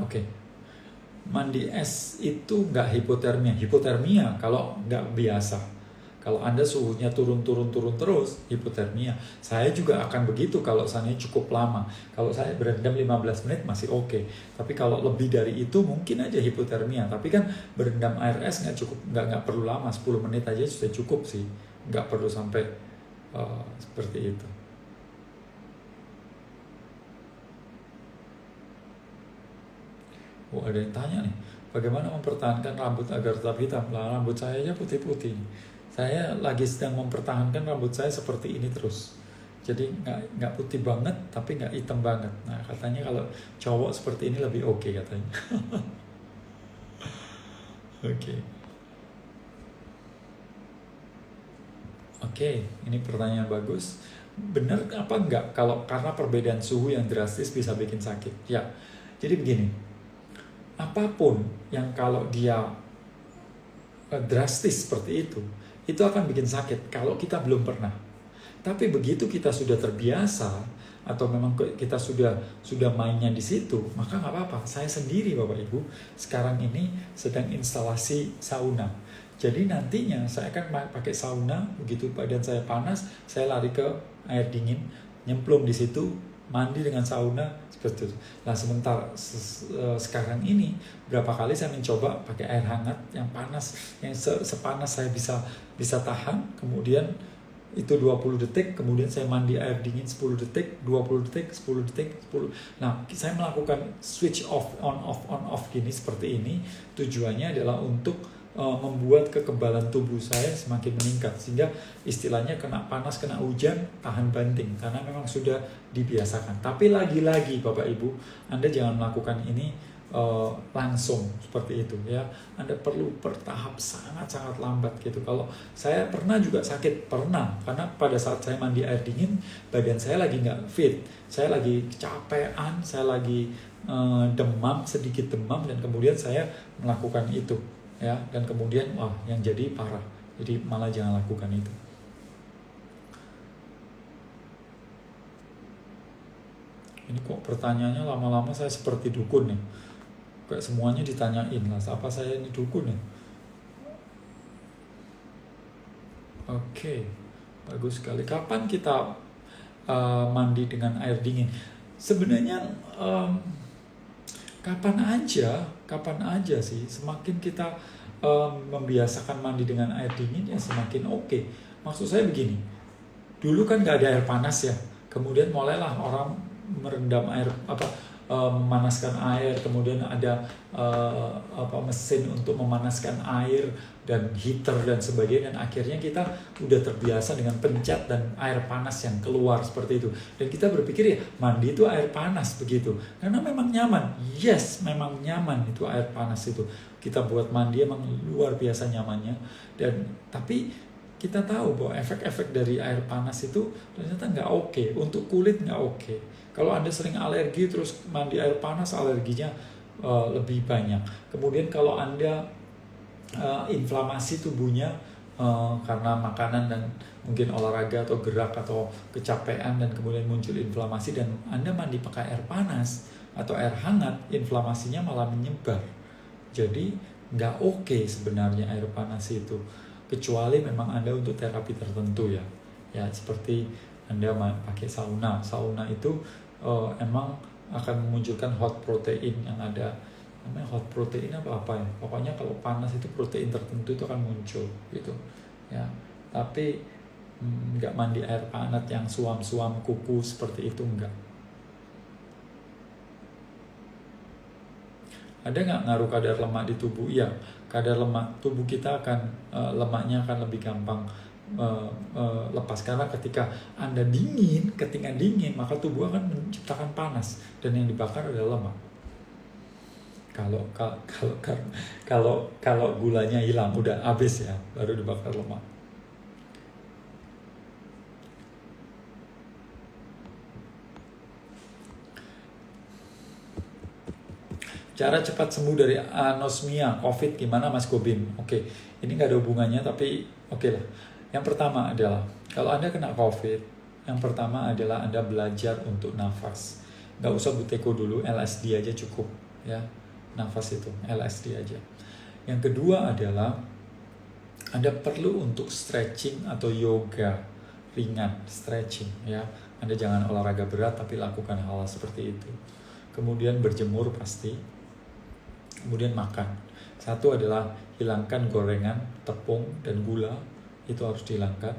Oke. Mandi es itu nggak hipotermia. Hipotermia kalau nggak biasa. Kalau Anda suhunya turun terus, hipotermia. Saya juga akan begitu kalau seandainya cukup lama. Kalau saya berendam 15 menit masih oke. Tapi kalau lebih dari itu mungkin aja hipotermia. Tapi kan berendam air es nggak cukup, nggak perlu lama. 10 menit aja sudah cukup sih. Nggak perlu sampai seperti itu. Oh, ada yang tanya nih, bagaimana mempertahankan rambut agar tetap hitam? Lah, rambut saya aja putih-putih. Saya lagi sedang mempertahankan rambut saya seperti ini terus. Jadi nggak putih banget, tapi nggak hitam banget. Nah, katanya kalau cowok seperti ini lebih oke katanya. Oke. Oke, ini pertanyaan bagus. Benar apa enggak kalau karena perbedaan suhu yang drastis bisa bikin sakit? Ya, jadi begini. Apapun yang kalau dia drastis seperti itu akan bikin sakit kalau kita belum pernah. Tapi begitu kita sudah terbiasa atau memang kita sudah mainnya di situ, maka nggak apa-apa. Saya sendiri Bapak Ibu sekarang ini sedang instalasi sauna. Jadi nantinya saya akan pakai sauna, begitu badan saya panas, saya lari ke air dingin, nyemplung di situ, mandi dengan sauna seperti itu. Nah sementara sekarang ini berapa kali saya mencoba pakai air hangat yang panas, yang sepanas saya bisa tahan, kemudian itu 20 detik, kemudian saya mandi air dingin 10 detik, 20 detik, 10 detik, 10. Nah, saya melakukan switch off, on off gini seperti ini. Tujuannya adalah untuk membuat kekebalan tubuh saya semakin meningkat, sehingga istilahnya kena panas, kena hujan, tahan banting, karena memang sudah dibiasakan. Tapi lagi-lagi Bapak Ibu, Anda jangan melakukan ini langsung seperti itu ya. Anda perlu bertahap sangat-sangat lambat gitu. Kalau saya pernah juga sakit, pernah, karena pada saat saya mandi air dingin, badan saya lagi nggak fit, saya lagi kecapean, saya lagi demam, sedikit demam, dan kemudian saya melakukan itu ya, dan kemudian wah yang jadi parah. Jadi malah jangan lakukan itu. Ini kok pertanyaannya lama-lama saya seperti dukun nih, kayak semuanya ditanyain lah, apa saya ini dukun ya? Oke, bagus sekali. Kapan kita mandi dengan air dingin? Sebenarnya kapan aja sih. Semakin kita membiasakan mandi dengan air dingin ya semakin oke. Maksud saya begini, dulu kan nggak ada air panas ya, kemudian mulailah orang merendam air memanaskan air, kemudian ada mesin untuk memanaskan air dan heater dan sebagainya, dan akhirnya kita udah terbiasa dengan pencet dan air panas yang keluar seperti itu, dan kita berpikir ya mandi itu air panas begitu karena memang nyaman. Yes, memang nyaman itu air panas itu, kita buat mandi emang luar biasa nyamannya. Dan tapi kita tahu bahwa efek-efek dari air panas itu ternyata nggak oke, untuk kulit nggak oke. Kalau Anda sering alergi terus mandi air panas, alerginya lebih banyak. Kemudian kalau Anda inflamasi tubuhnya karena makanan dan mungkin olahraga atau gerak atau kecapean, dan kemudian muncul inflamasi, dan Anda mandi pakai air panas atau air hangat, inflamasinya malah menyebar. Jadi nggak oke sebenarnya air panas itu, kecuali memang Anda untuk terapi tertentu ya. Ya seperti Anda pakai sauna itu emang akan memunculkan hot protein yang ada, namanya hot protein apa ya, pokoknya kalau panas itu protein tertentu itu akan muncul gitu ya. Tapi nggak mandi air hangat yang suam-suam kuku seperti itu, enggak. Ada nggak ngaruh kadar lemak di tubuh? Iya, kadar lemak tubuh kita akan lemaknya akan lebih gampang lepas, karena ketika Anda ketika dingin maka tubuh akan menciptakan panas dan yang dibakar adalah lemak. Kalau gulanya hilang, udah habis ya, baru dibakar lemak. Cara cepat sembuh dari anosmia COVID gimana Mas Gobin? Oke, ini nggak ada hubungannya tapi oke lah. Yang pertama adalah kalau Anda kena COVID, yang pertama adalah Anda belajar untuk nafas. Nggak usah buteko dulu, LSD aja cukup ya. Nafas itu, LSD aja. Yang kedua adalah Anda perlu untuk stretching atau yoga ringan, stretching ya. Anda jangan olahraga berat tapi lakukan hal seperti itu. Kemudian berjemur pasti. Kemudian makan. Satu adalah hilangkan gorengan, tepung, dan gula. Itu harus dihilangkan.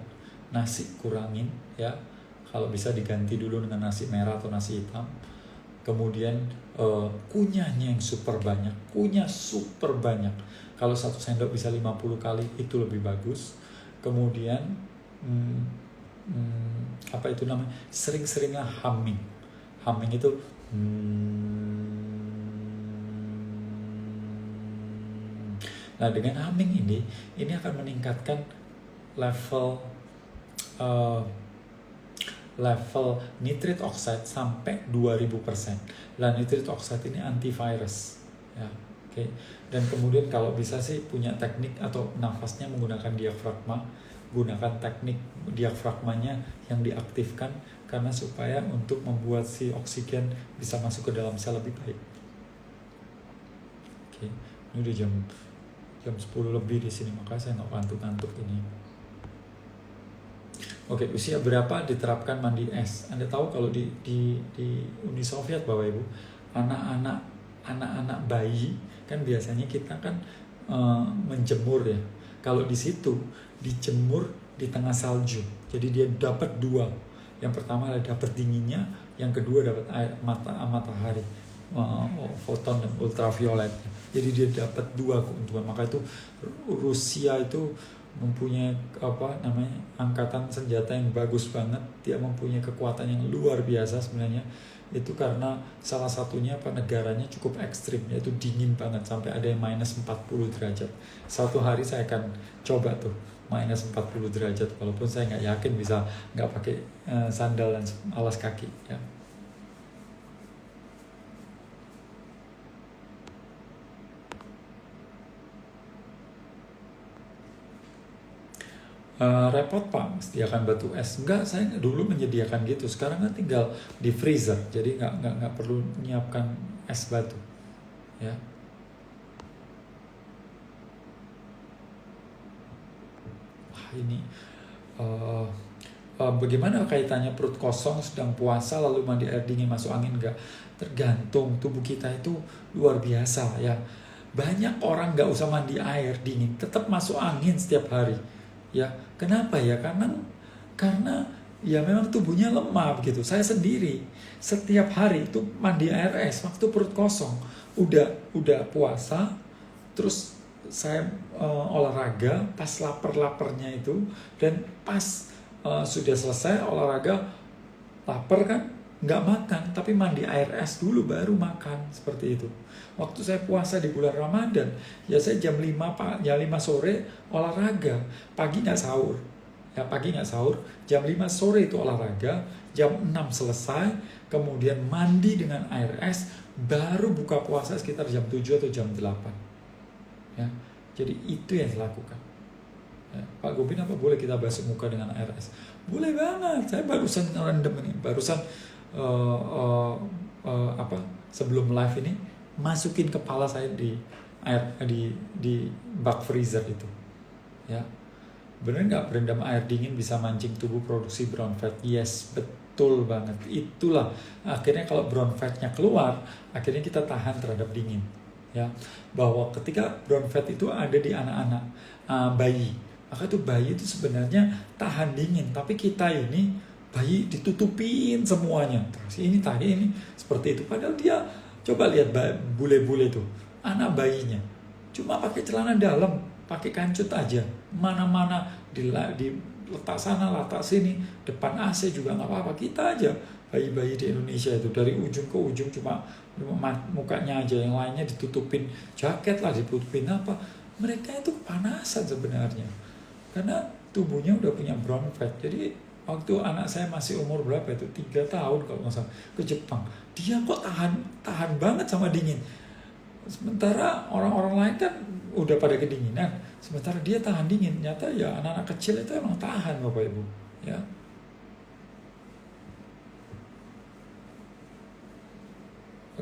Nasi kurangin ya. Kalau bisa diganti dulu dengan nasi merah atau nasi hitam. Kemudian kunyahnya yang super banyak. Kunyah super banyak. Kalau 1 sendok bisa 50 kali itu lebih bagus. Kemudian apa itu namanya? Sering-seringlah humming. Humming itu Nah, dengan humming ini akan meningkatkan level nitric oxide sampai 2000%. Dan nitric oxide ini antivirus ya. Oke. Dan kemudian kalau bisa sih punya teknik atau nafasnya menggunakan diafragma, gunakan teknik diafragmanya yang diaktifkan karena supaya untuk membuat si oksigen bisa masuk ke dalam sel lebih baik. Oke. Ini udah jam 10 lebih di sini, makanya saya nggak ngantuk-ngantuk ini. Oke, usia berapa diterapkan mandi es? Anda tahu kalau di Uni Soviet Bapak Ibu, anak-anak bayi kan biasanya kita kan menjemur ya. Kalau di situ dijemur di tengah salju, jadi dia dapat 2. Yang pertama adalah dapat dinginnya, yang kedua dapat matahari, foton dan ultraviolet. Jadi dia dapat 2 keuntungan. Maka itu Rusia itu mempunyai angkatan senjata yang bagus banget. Dia mempunyai kekuatan yang luar biasa sebenarnya. Itu karena salah satunya negaranya cukup ekstrim, yaitu dingin banget sampai ada yang minus 40 derajat. Satu hari saya akan coba tuh minus 40 derajat, walaupun saya nggak yakin bisa nggak pakai sandal dan alas kaki ya. Repot Pak, sediakan batu es. Enggak, saya dulu menyediakan gitu. Sekarang kan tinggal di freezer, jadi nggak perlu nyiapkan es batu, ya. Wah ini, bagaimana kaitannya perut kosong sedang puasa lalu mandi air dingin masuk angin? Enggak, tergantung. Tubuh kita itu luar biasa ya. Banyak orang nggak usah mandi air dingin, tetap masuk angin setiap hari. Ya, kenapa ya? Karena ya memang tubuhnya lemah begitu. Saya sendiri setiap hari itu mandi air es waktu perut kosong. Udah puasa, terus saya olahraga pas lapar-laparnya itu, dan pas sudah selesai olahraga lapar kan, nggak makan, tapi mandi air es dulu baru makan, seperti itu. Waktu saya puasa di bulan Ramadan, ya saya jam 5 sore olahraga, pagi nggak sahur. Ya pagi nggak sahur, jam 5 sore itu olahraga, jam 6 selesai, kemudian mandi dengan air es, baru buka puasa sekitar jam 7 atau jam 8. Ya, jadi itu yang saya lakukan. Ya, Pak Gobin, apa boleh kita basuh muka dengan air es? Boleh banget, saya barusan random ini, barusan sebelum live ini masukin kepala saya di air di bak freezer itu, ya. Bener nggak berendam air dingin bisa mancing tubuh produksi brown fat? Yes, betul banget. Itulah akhirnya kalau brown fatnya keluar, akhirnya kita tahan terhadap dingin, ya. Bahwa ketika brown fat itu ada di anak-anak bayi, maka tuh bayi itu sebenarnya tahan dingin, tapi kita ini bayi ditutupin semuanya. Terus ini seperti itu. Padahal dia, coba lihat bule-bule tuh, anak bayinya cuma pakai celana dalam, pakai kancut aja, mana-mana letak sana, letak sini, depan AC juga nggak apa-apa. Kita aja bayi-bayi di Indonesia itu dari ujung ke ujung cuma mukanya aja, yang lainnya ditutupin jaket lah, ditutupin apa. Mereka itu kepanasan sebenarnya karena tubuhnya udah punya brown fat. Jadi waktu anak saya masih umur berapa itu, 3 tahun kalau nggak salah, ke Jepang, dia kok tahan banget sama dingin. Sementara orang-orang lain kan udah pada kedinginan, sementara dia tahan dingin. Nyata ya anak-anak kecil itu emang tahan, Bapak Ibu, ya.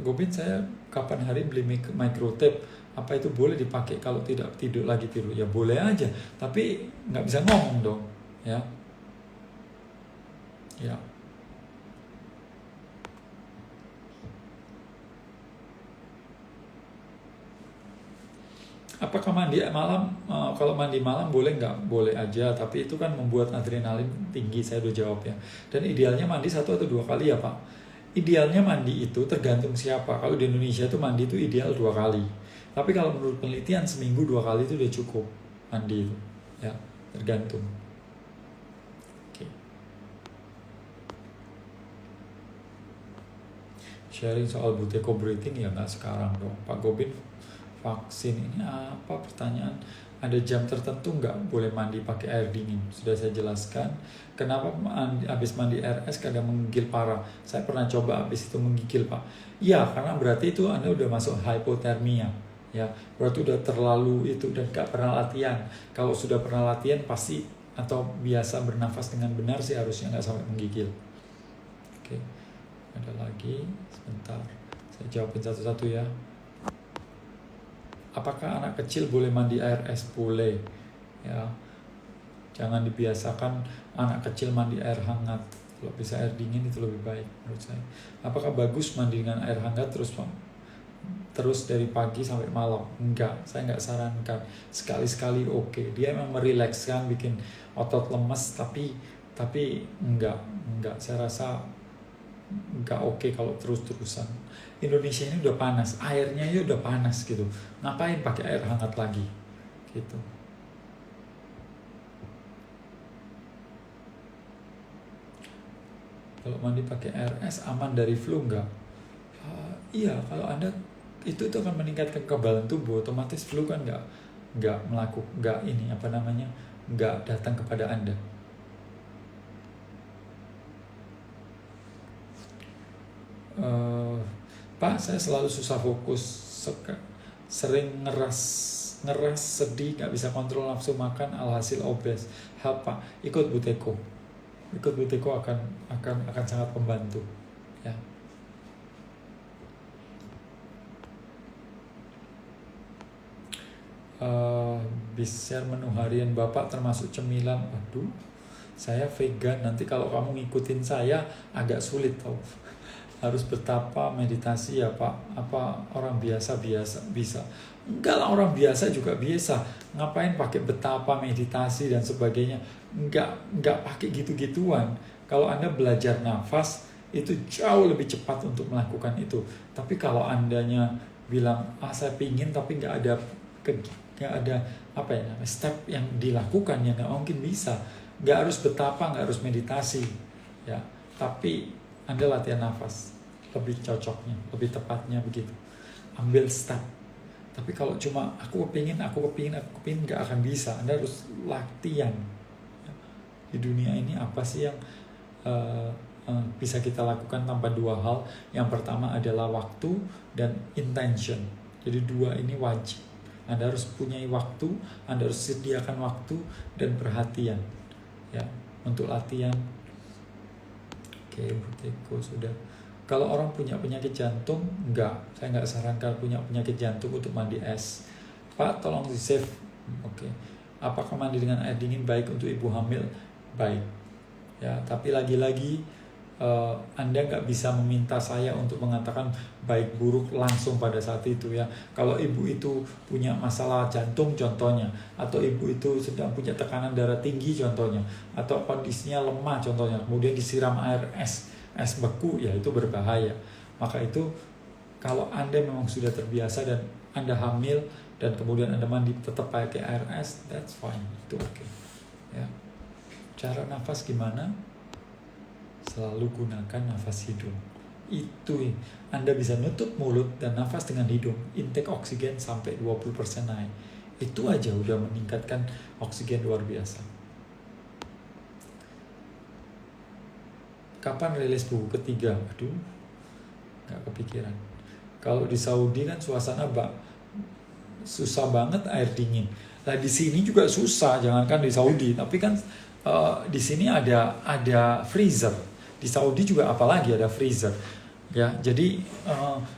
Gobin, saya kapan hari beli micro tape, apa itu boleh dipakai kalau tidak tidur lagi tidur? Ya boleh aja, tapi nggak bisa ngomong dong, ya. Ya. Apakah mandi malam? Kalau mandi malam boleh nggak? Boleh aja, tapi itu kan membuat adrenalin tinggi. Saya udah jawab ya. Dan idealnya mandi 1 atau 2 kali ya Pak. Idealnya mandi itu tergantung siapa. Kalau di Indonesia itu mandi itu ideal 2 kali. Tapi kalau menurut penelitian seminggu 2 kali itu udah cukup mandi itu. Ya, tergantung. Oke. Sharing soal buteyko breathing ya nggak sekarang dong. Pak Gobin, vaksin ini apa pertanyaan? Ada jam tertentu nggak boleh mandi pakai air dingin? Sudah saya jelaskan. Kenapa habis mandi RS kadang menggigil parah? Saya pernah coba habis itu menggigil Pak. Iya, karena berarti itu Anda udah masuk hypothermia. Ya, berarti udah terlalu itu dan nggak pernah latihan. Kalau sudah pernah latihan pasti atau biasa bernafas dengan benar sih harusnya nggak sampai menggigil. Oke, ada lagi sebentar. Saya jawabin satu-satu ya. Apakah anak kecil boleh mandi air es? Boleh. Ya. Jangan dibiasakan anak kecil mandi air hangat. Kalau bisa air dingin itu lebih baik menurut saya. Apakah bagus mandi dengan air hangat terus dari pagi sampai malam? Enggak, saya enggak sarankan. Sekali-sekali oke. Dia memang merilekskan, bikin otot lemes, tapi enggak. Saya rasa enggak oke kalau terus-terusan. Indonesia ini udah panas, airnya ya udah panas gitu. Ngapain pakai air hangat lagi? Gitu. Kalau mandi pakai air es aman dari flu enggak? Iya, kalau Anda itu akan meningkatkan kekebalan tubuh, otomatis flu kan enggak datang kepada Anda. Pak, saya selalu susah fokus, sering ngeras, sedih, nggak bisa kontrol nafsu makan, alhasil obes. Help Pak, ikut buteyko akan sangat membantu. Ya. Bisa menu harian Bapak termasuk cemilan. Aduh, saya vegan. Nanti kalau kamu ngikutin saya agak sulit tau. Harus betapa meditasi ya Pak. Apa orang biasa bisa? Enggak lah, orang biasa juga bisa. Ngapain pakai betapa meditasi dan sebagainya? Enggak pakai gitu-gituan. Kalau Anda belajar nafas itu jauh lebih cepat untuk melakukan itu. Tapi kalau Andanya bilang saya pingin tapi nggak ada step yang dilakukan, ya nggak mungkin bisa. Nggak harus betapa, nggak harus meditasi ya, tapi Anda latihan nafas lebih cocoknya, lebih tepatnya begitu. Ambil step. Tapi kalau cuma aku kepingin nggak akan bisa. Anda harus latihan. Di dunia ini apa sih yang bisa kita lakukan tanpa 2 hal? Yang pertama adalah waktu dan intention. Jadi 2 ini wajib. Anda harus punya waktu, Anda harus sediakan waktu dan perhatian ya untuk latihan. Oke, buteyko sudah. Kalau orang punya penyakit jantung, saya nggak sarankan punya penyakit jantung untuk mandi es. Pak, tolong di save. Oke. Apakah mandi dengan air dingin baik untuk ibu hamil? Baik. Ya, tapi lagi-lagi Anda nggak bisa meminta saya untuk mengatakan baik buruk langsung pada saat itu ya. Kalau ibu itu punya masalah jantung contohnya, atau ibu itu sedang punya tekanan darah tinggi contohnya, atau kondisinya lemah contohnya, kemudian disiram air es beku, ya itu berbahaya. Maka itu kalau Anda memang sudah terbiasa dan Anda hamil dan kemudian Anda mandi tetap pakai air es, that's fine, itu oke. Ya. Cara nafas gimana? Selalu gunakan nafas hidung. Itu Anda bisa nutup mulut dan nafas dengan hidung, intake oksigen sampai 20% naik. Itu aja udah meningkatkan oksigen luar biasa. Kapan rilis buku ketiga? Aduh, gak kepikiran. Kalau di Saudi kan suasana susah banget air dingin. Nah di sini juga susah, jangankan di Saudi, tapi kan di sini ada freezer. Di Saudi juga apalagi ada freezer. Ya, jadi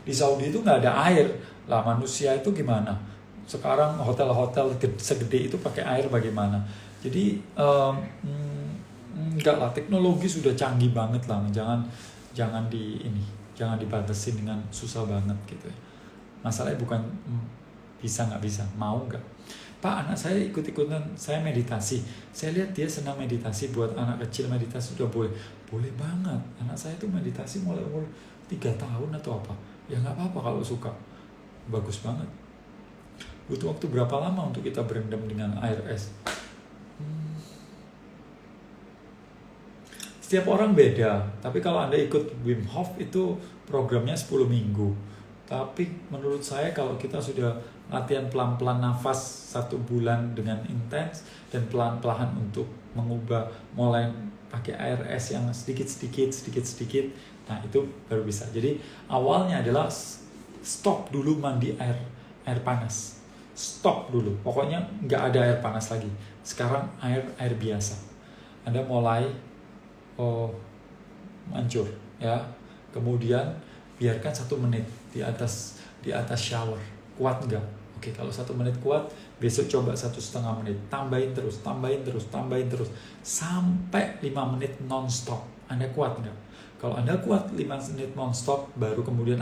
di Saudi itu nggak ada air. Lah manusia itu gimana? Sekarang hotel-hotel segede itu pakai air bagaimana? Jadi enggak lah, teknologi sudah canggih banget lah. Jangan dibatasi dengan susah banget gitu ya. Masalahnya bukan bisa nggak bisa, mau nggak. Pak, anak saya ikut-ikutan saya meditasi. Saya lihat dia senang meditasi. Buat anak kecil meditasi sudah boleh. Boleh banget. Anak saya tuh meditasi mulai umur 3 tahun atau apa. Ya nggak apa-apa kalau suka. Bagus banget. Butuh waktu berapa lama untuk kita berendam dengan air es? Setiap orang beda. Tapi kalau Anda ikut Wim Hof itu programnya 10 minggu. Tapi menurut saya kalau kita sudah latihan pelan-pelan nafas 1 bulan dengan intens dan pelan-pelan untuk mengubah mulai pakai air es yang sedikit-sedikit, nah itu baru bisa. Jadi awalnya adalah stop dulu mandi air panas, stop dulu. Pokoknya nggak ada air panas lagi. Sekarang air biasa. Anda mulai mancur ya. Kemudian biarkan 1 menit di atas shower. Kuat nggak? Oke, kalau 1 menit kuat, besok coba 1,5 menit. Tambahin terus sampai 5 menit non-stop. Anda kuat nggak? Kalau Anda kuat 5 menit non-stop, baru kemudian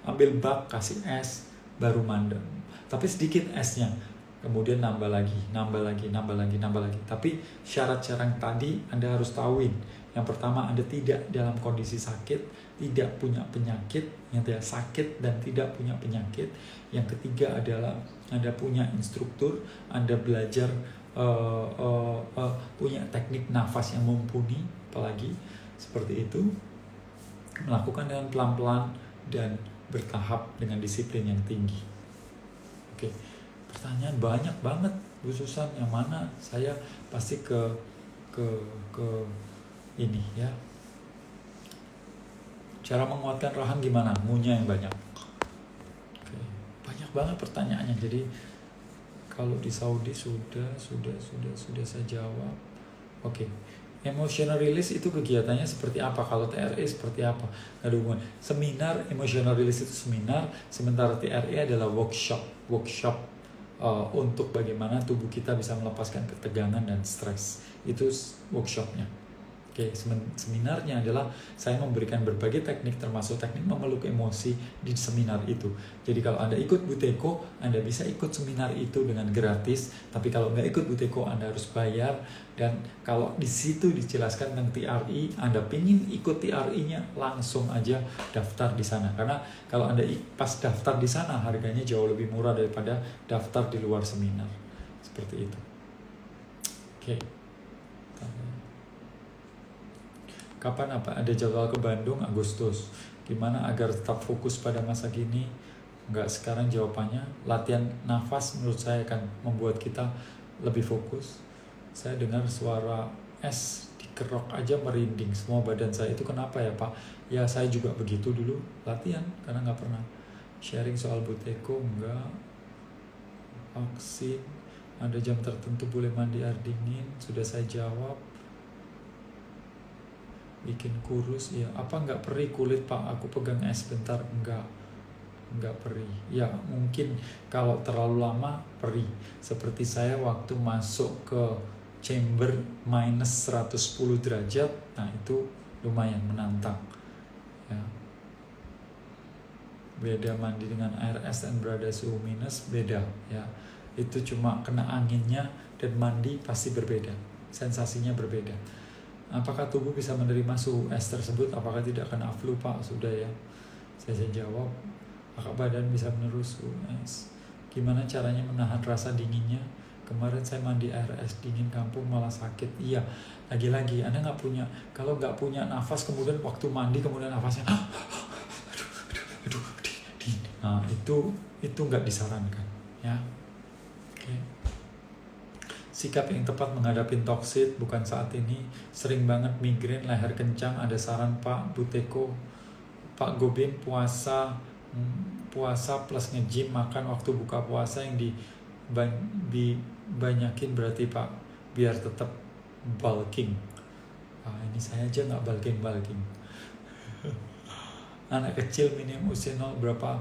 ambil bak, kasih es, baru mandem. Tapi sedikit esnya. Kemudian nambah lagi. Tapi syarat-syarat tadi Anda harus tahuin. Yang pertama, Anda tidak dalam kondisi sakit, tidak punya penyakit, yang tidak sakit dan tidak punya penyakit. Yang ketiga adalah Anda punya instruktur, Anda belajar punya teknik nafas yang mumpuni, apalagi seperti itu. Melakukan dengan pelan-pelan dan bertahap dengan disiplin yang tinggi. Oke, pertanyaan banyak banget, Bu Susan, yang mana saya pasti ke ini ya. Cara menguatkan rahang gimana? Munya yang banyak. Oke. Banyak banget pertanyaannya. Jadi kalau di Saudi sudah saya jawab. Oke. Emotional release itu kegiatannya seperti apa? Kalau TRE seperti apa? Ada hubungan. Seminar emotional release itu seminar, sementara TRE adalah workshop untuk bagaimana tubuh kita bisa melepaskan ketegangan dan stres. Itu workshopnya. Oke, seminarnya adalah saya memberikan berbagai teknik, termasuk teknik memeluk emosi di seminar itu. Jadi kalau Anda ikut Buteyko, Anda bisa ikut seminar itu dengan gratis. Tapi kalau nggak ikut Buteyko, Anda harus bayar. Dan kalau di situ dijelaskan tentang TRI, Anda pingin ikut TRI-nya, langsung aja daftar di sana. Karena kalau Anda pas daftar di sana, harganya jauh lebih murah daripada daftar di luar seminar. Seperti itu. Oke. Kapan ada jadwal ke Bandung? Agustus. Gimana agar tetap fokus pada masa kini? Enggak sekarang jawabannya. Latihan nafas menurut saya akan membuat kita lebih fokus. Saya dengar suara es dikerok aja merinding. Semua badan saya itu kenapa ya Pak? Ya saya juga begitu dulu latihan karena nggak pernah. Sharing soal Buteyko enggak. Vaksin. Ada jam tertentu boleh mandi air dingin. Sudah saya jawab. Bikin kurus ya, apa nggak perih kulit Pak? Aku pegang es bentar, nggak perih ya. Mungkin kalau terlalu lama perih, seperti saya waktu masuk ke chamber minus 110 derajat, nah itu lumayan menantang ya. Beda mandi dengan air es dan berada suhu minus, beda ya. Itu cuma kena anginnya, dan mandi pasti berbeda, sensasinya berbeda. Apakah tubuh bisa menerima suhu es tersebut? Apakah tidak kena flu Pak? Sudah ya, saya jawab. Apakah badan bisa menerus suhu es? Gimana caranya menahan rasa dinginnya? kemarin saya mandi air es dingin kampung malah sakit. Iya, lagi-lagi Anda nggak punya, kalau nggak punya nafas kemudian waktu mandi kemudian nafasnya aduh, dingin. Nah itu nggak disarankan ya. Oke. Sikap yang tepat menghadapi toksit bukan saat ini. Sering banget migrain, leher kencang. Ada saran Pak Buteko, Pak Gobin, puasa plus nge-gym, makan waktu buka puasa yang dibanyakin berarti Pak, biar tetap bulking. Ini saya aja nggak bulking. Anak kecil minimum usia 0 berapa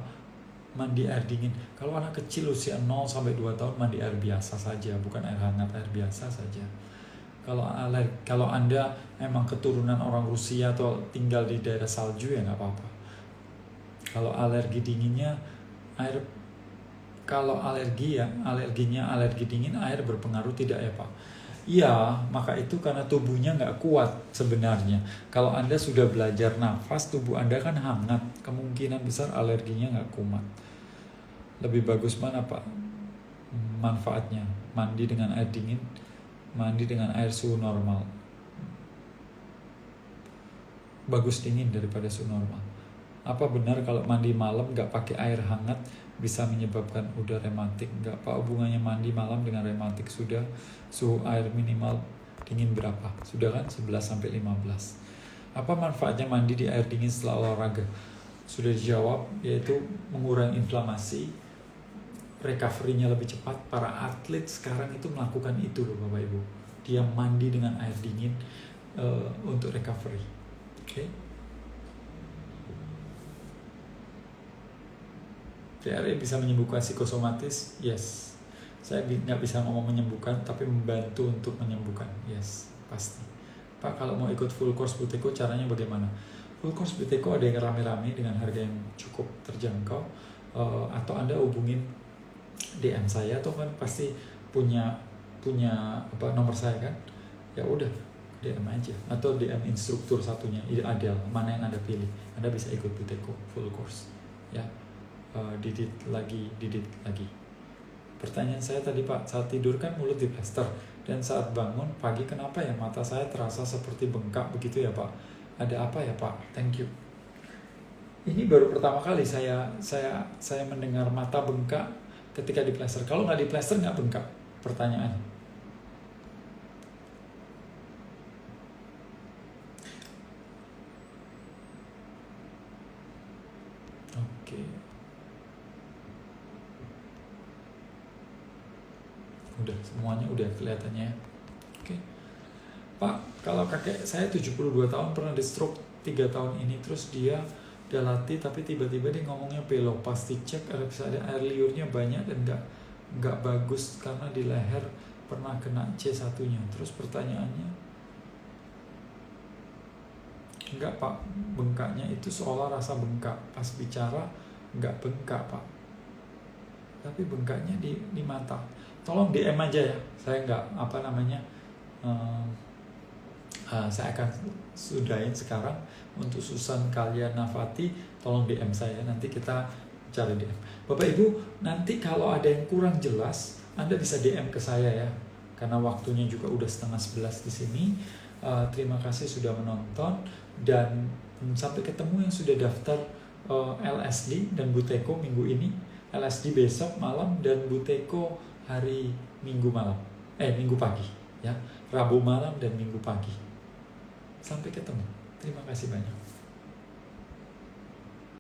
mandi air dingin? Kalau anak kecil usia 0 sampai 2 tahun mandi air biasa saja, bukan air hangat, air biasa saja. Kalau Anda emang keturunan orang Rusia atau tinggal di daerah salju ya nggak apa-apa. Kalau alergi dinginnya air, kalau alerginya alergi dingin, air berpengaruh tidak ya Pak? Iya, maka itu karena tubuhnya nggak kuat sebenarnya. Kalau Anda sudah belajar nafas, tubuh Anda kan hangat, kemungkinan besar alerginya nggak kumat. Lebih bagus mana Pak manfaatnya? Mandi dengan air dingin, mandi dengan air suhu normal. Bagus dingin daripada suhu normal. Apa benar kalau mandi malam nggak pakai air hangat bisa menyebabkan udah rematik? Nggak Pak, hubungannya mandi malam dengan rematik? Sudah, suhu air minimal dingin berapa? Sudah kan 11-15. Apa manfaatnya mandi di air dingin setelah olahraga? Sudah dijawab, yaitu mengurangi inflamasi, recovery-nya lebih cepat. Para atlet sekarang itu melakukan itu loh Bapak Ibu. Dia mandi dengan air dingin untuk recovery. Oke. PRE bisa menyembuhkan psikosomatis? Yes. Saya nggak bisa ngomong menyembuhkan, tapi membantu untuk menyembuhkan. Yes, pasti. Pak, kalau mau ikut full course Buteko, caranya bagaimana? Full course Buteko ada yang rame-rame dengan harga yang cukup terjangkau. Atau Anda hubungin DM saya, atau kan pasti punya nomor saya kan? Ya udah, DM aja. Atau DM instruktur satunya, ideal, mana yang Anda pilih. Anda bisa ikut Buteko full course. Ya. Didit lagi. Pertanyaan saya tadi Pak, saat tidur kan mulut diplester, dan saat bangun pagi kenapa ya mata saya terasa seperti bengkak begitu ya Pak? Ada apa ya Pak? Thank you. Ini baru pertama kali saya mendengar mata bengkak ketika diplester. Kalau nggak diplester nggak bengkak. Pertanyaannya. Oke. Udah, semuanya udah kelihatannya. Oke. Pak, kalau kakek saya 72 tahun pernah di stroke 3 tahun ini, terus dia udah latih tapi tiba-tiba dia ngomongnya belok. Pasti cek ada air liurnya banyak dan nggak bagus karena di leher pernah kena C1-nya. Terus pertanyaannya, enggak Pak, bengkaknya itu seolah rasa bengkak. Pas bicara nggak bengkak Pak, tapi bengkaknya di mata. Tolong DM aja ya, saya nggak saya akan sudahin sekarang. Untuk Susan Kalian Nafati, tolong DM saya, nanti kita cari DM. Bapak Ibu, nanti kalau ada yang kurang jelas, Anda bisa DM ke saya ya, karena waktunya juga udah 10:30 di sini. Terima kasih sudah menonton, dan sampai ketemu yang sudah daftar LSD dan Buteko minggu ini. LSD besok malam dan Buteko hari Minggu pagi ya, Rabu malam dan Minggu pagi. Sampai ketemu. Terima kasih banyak.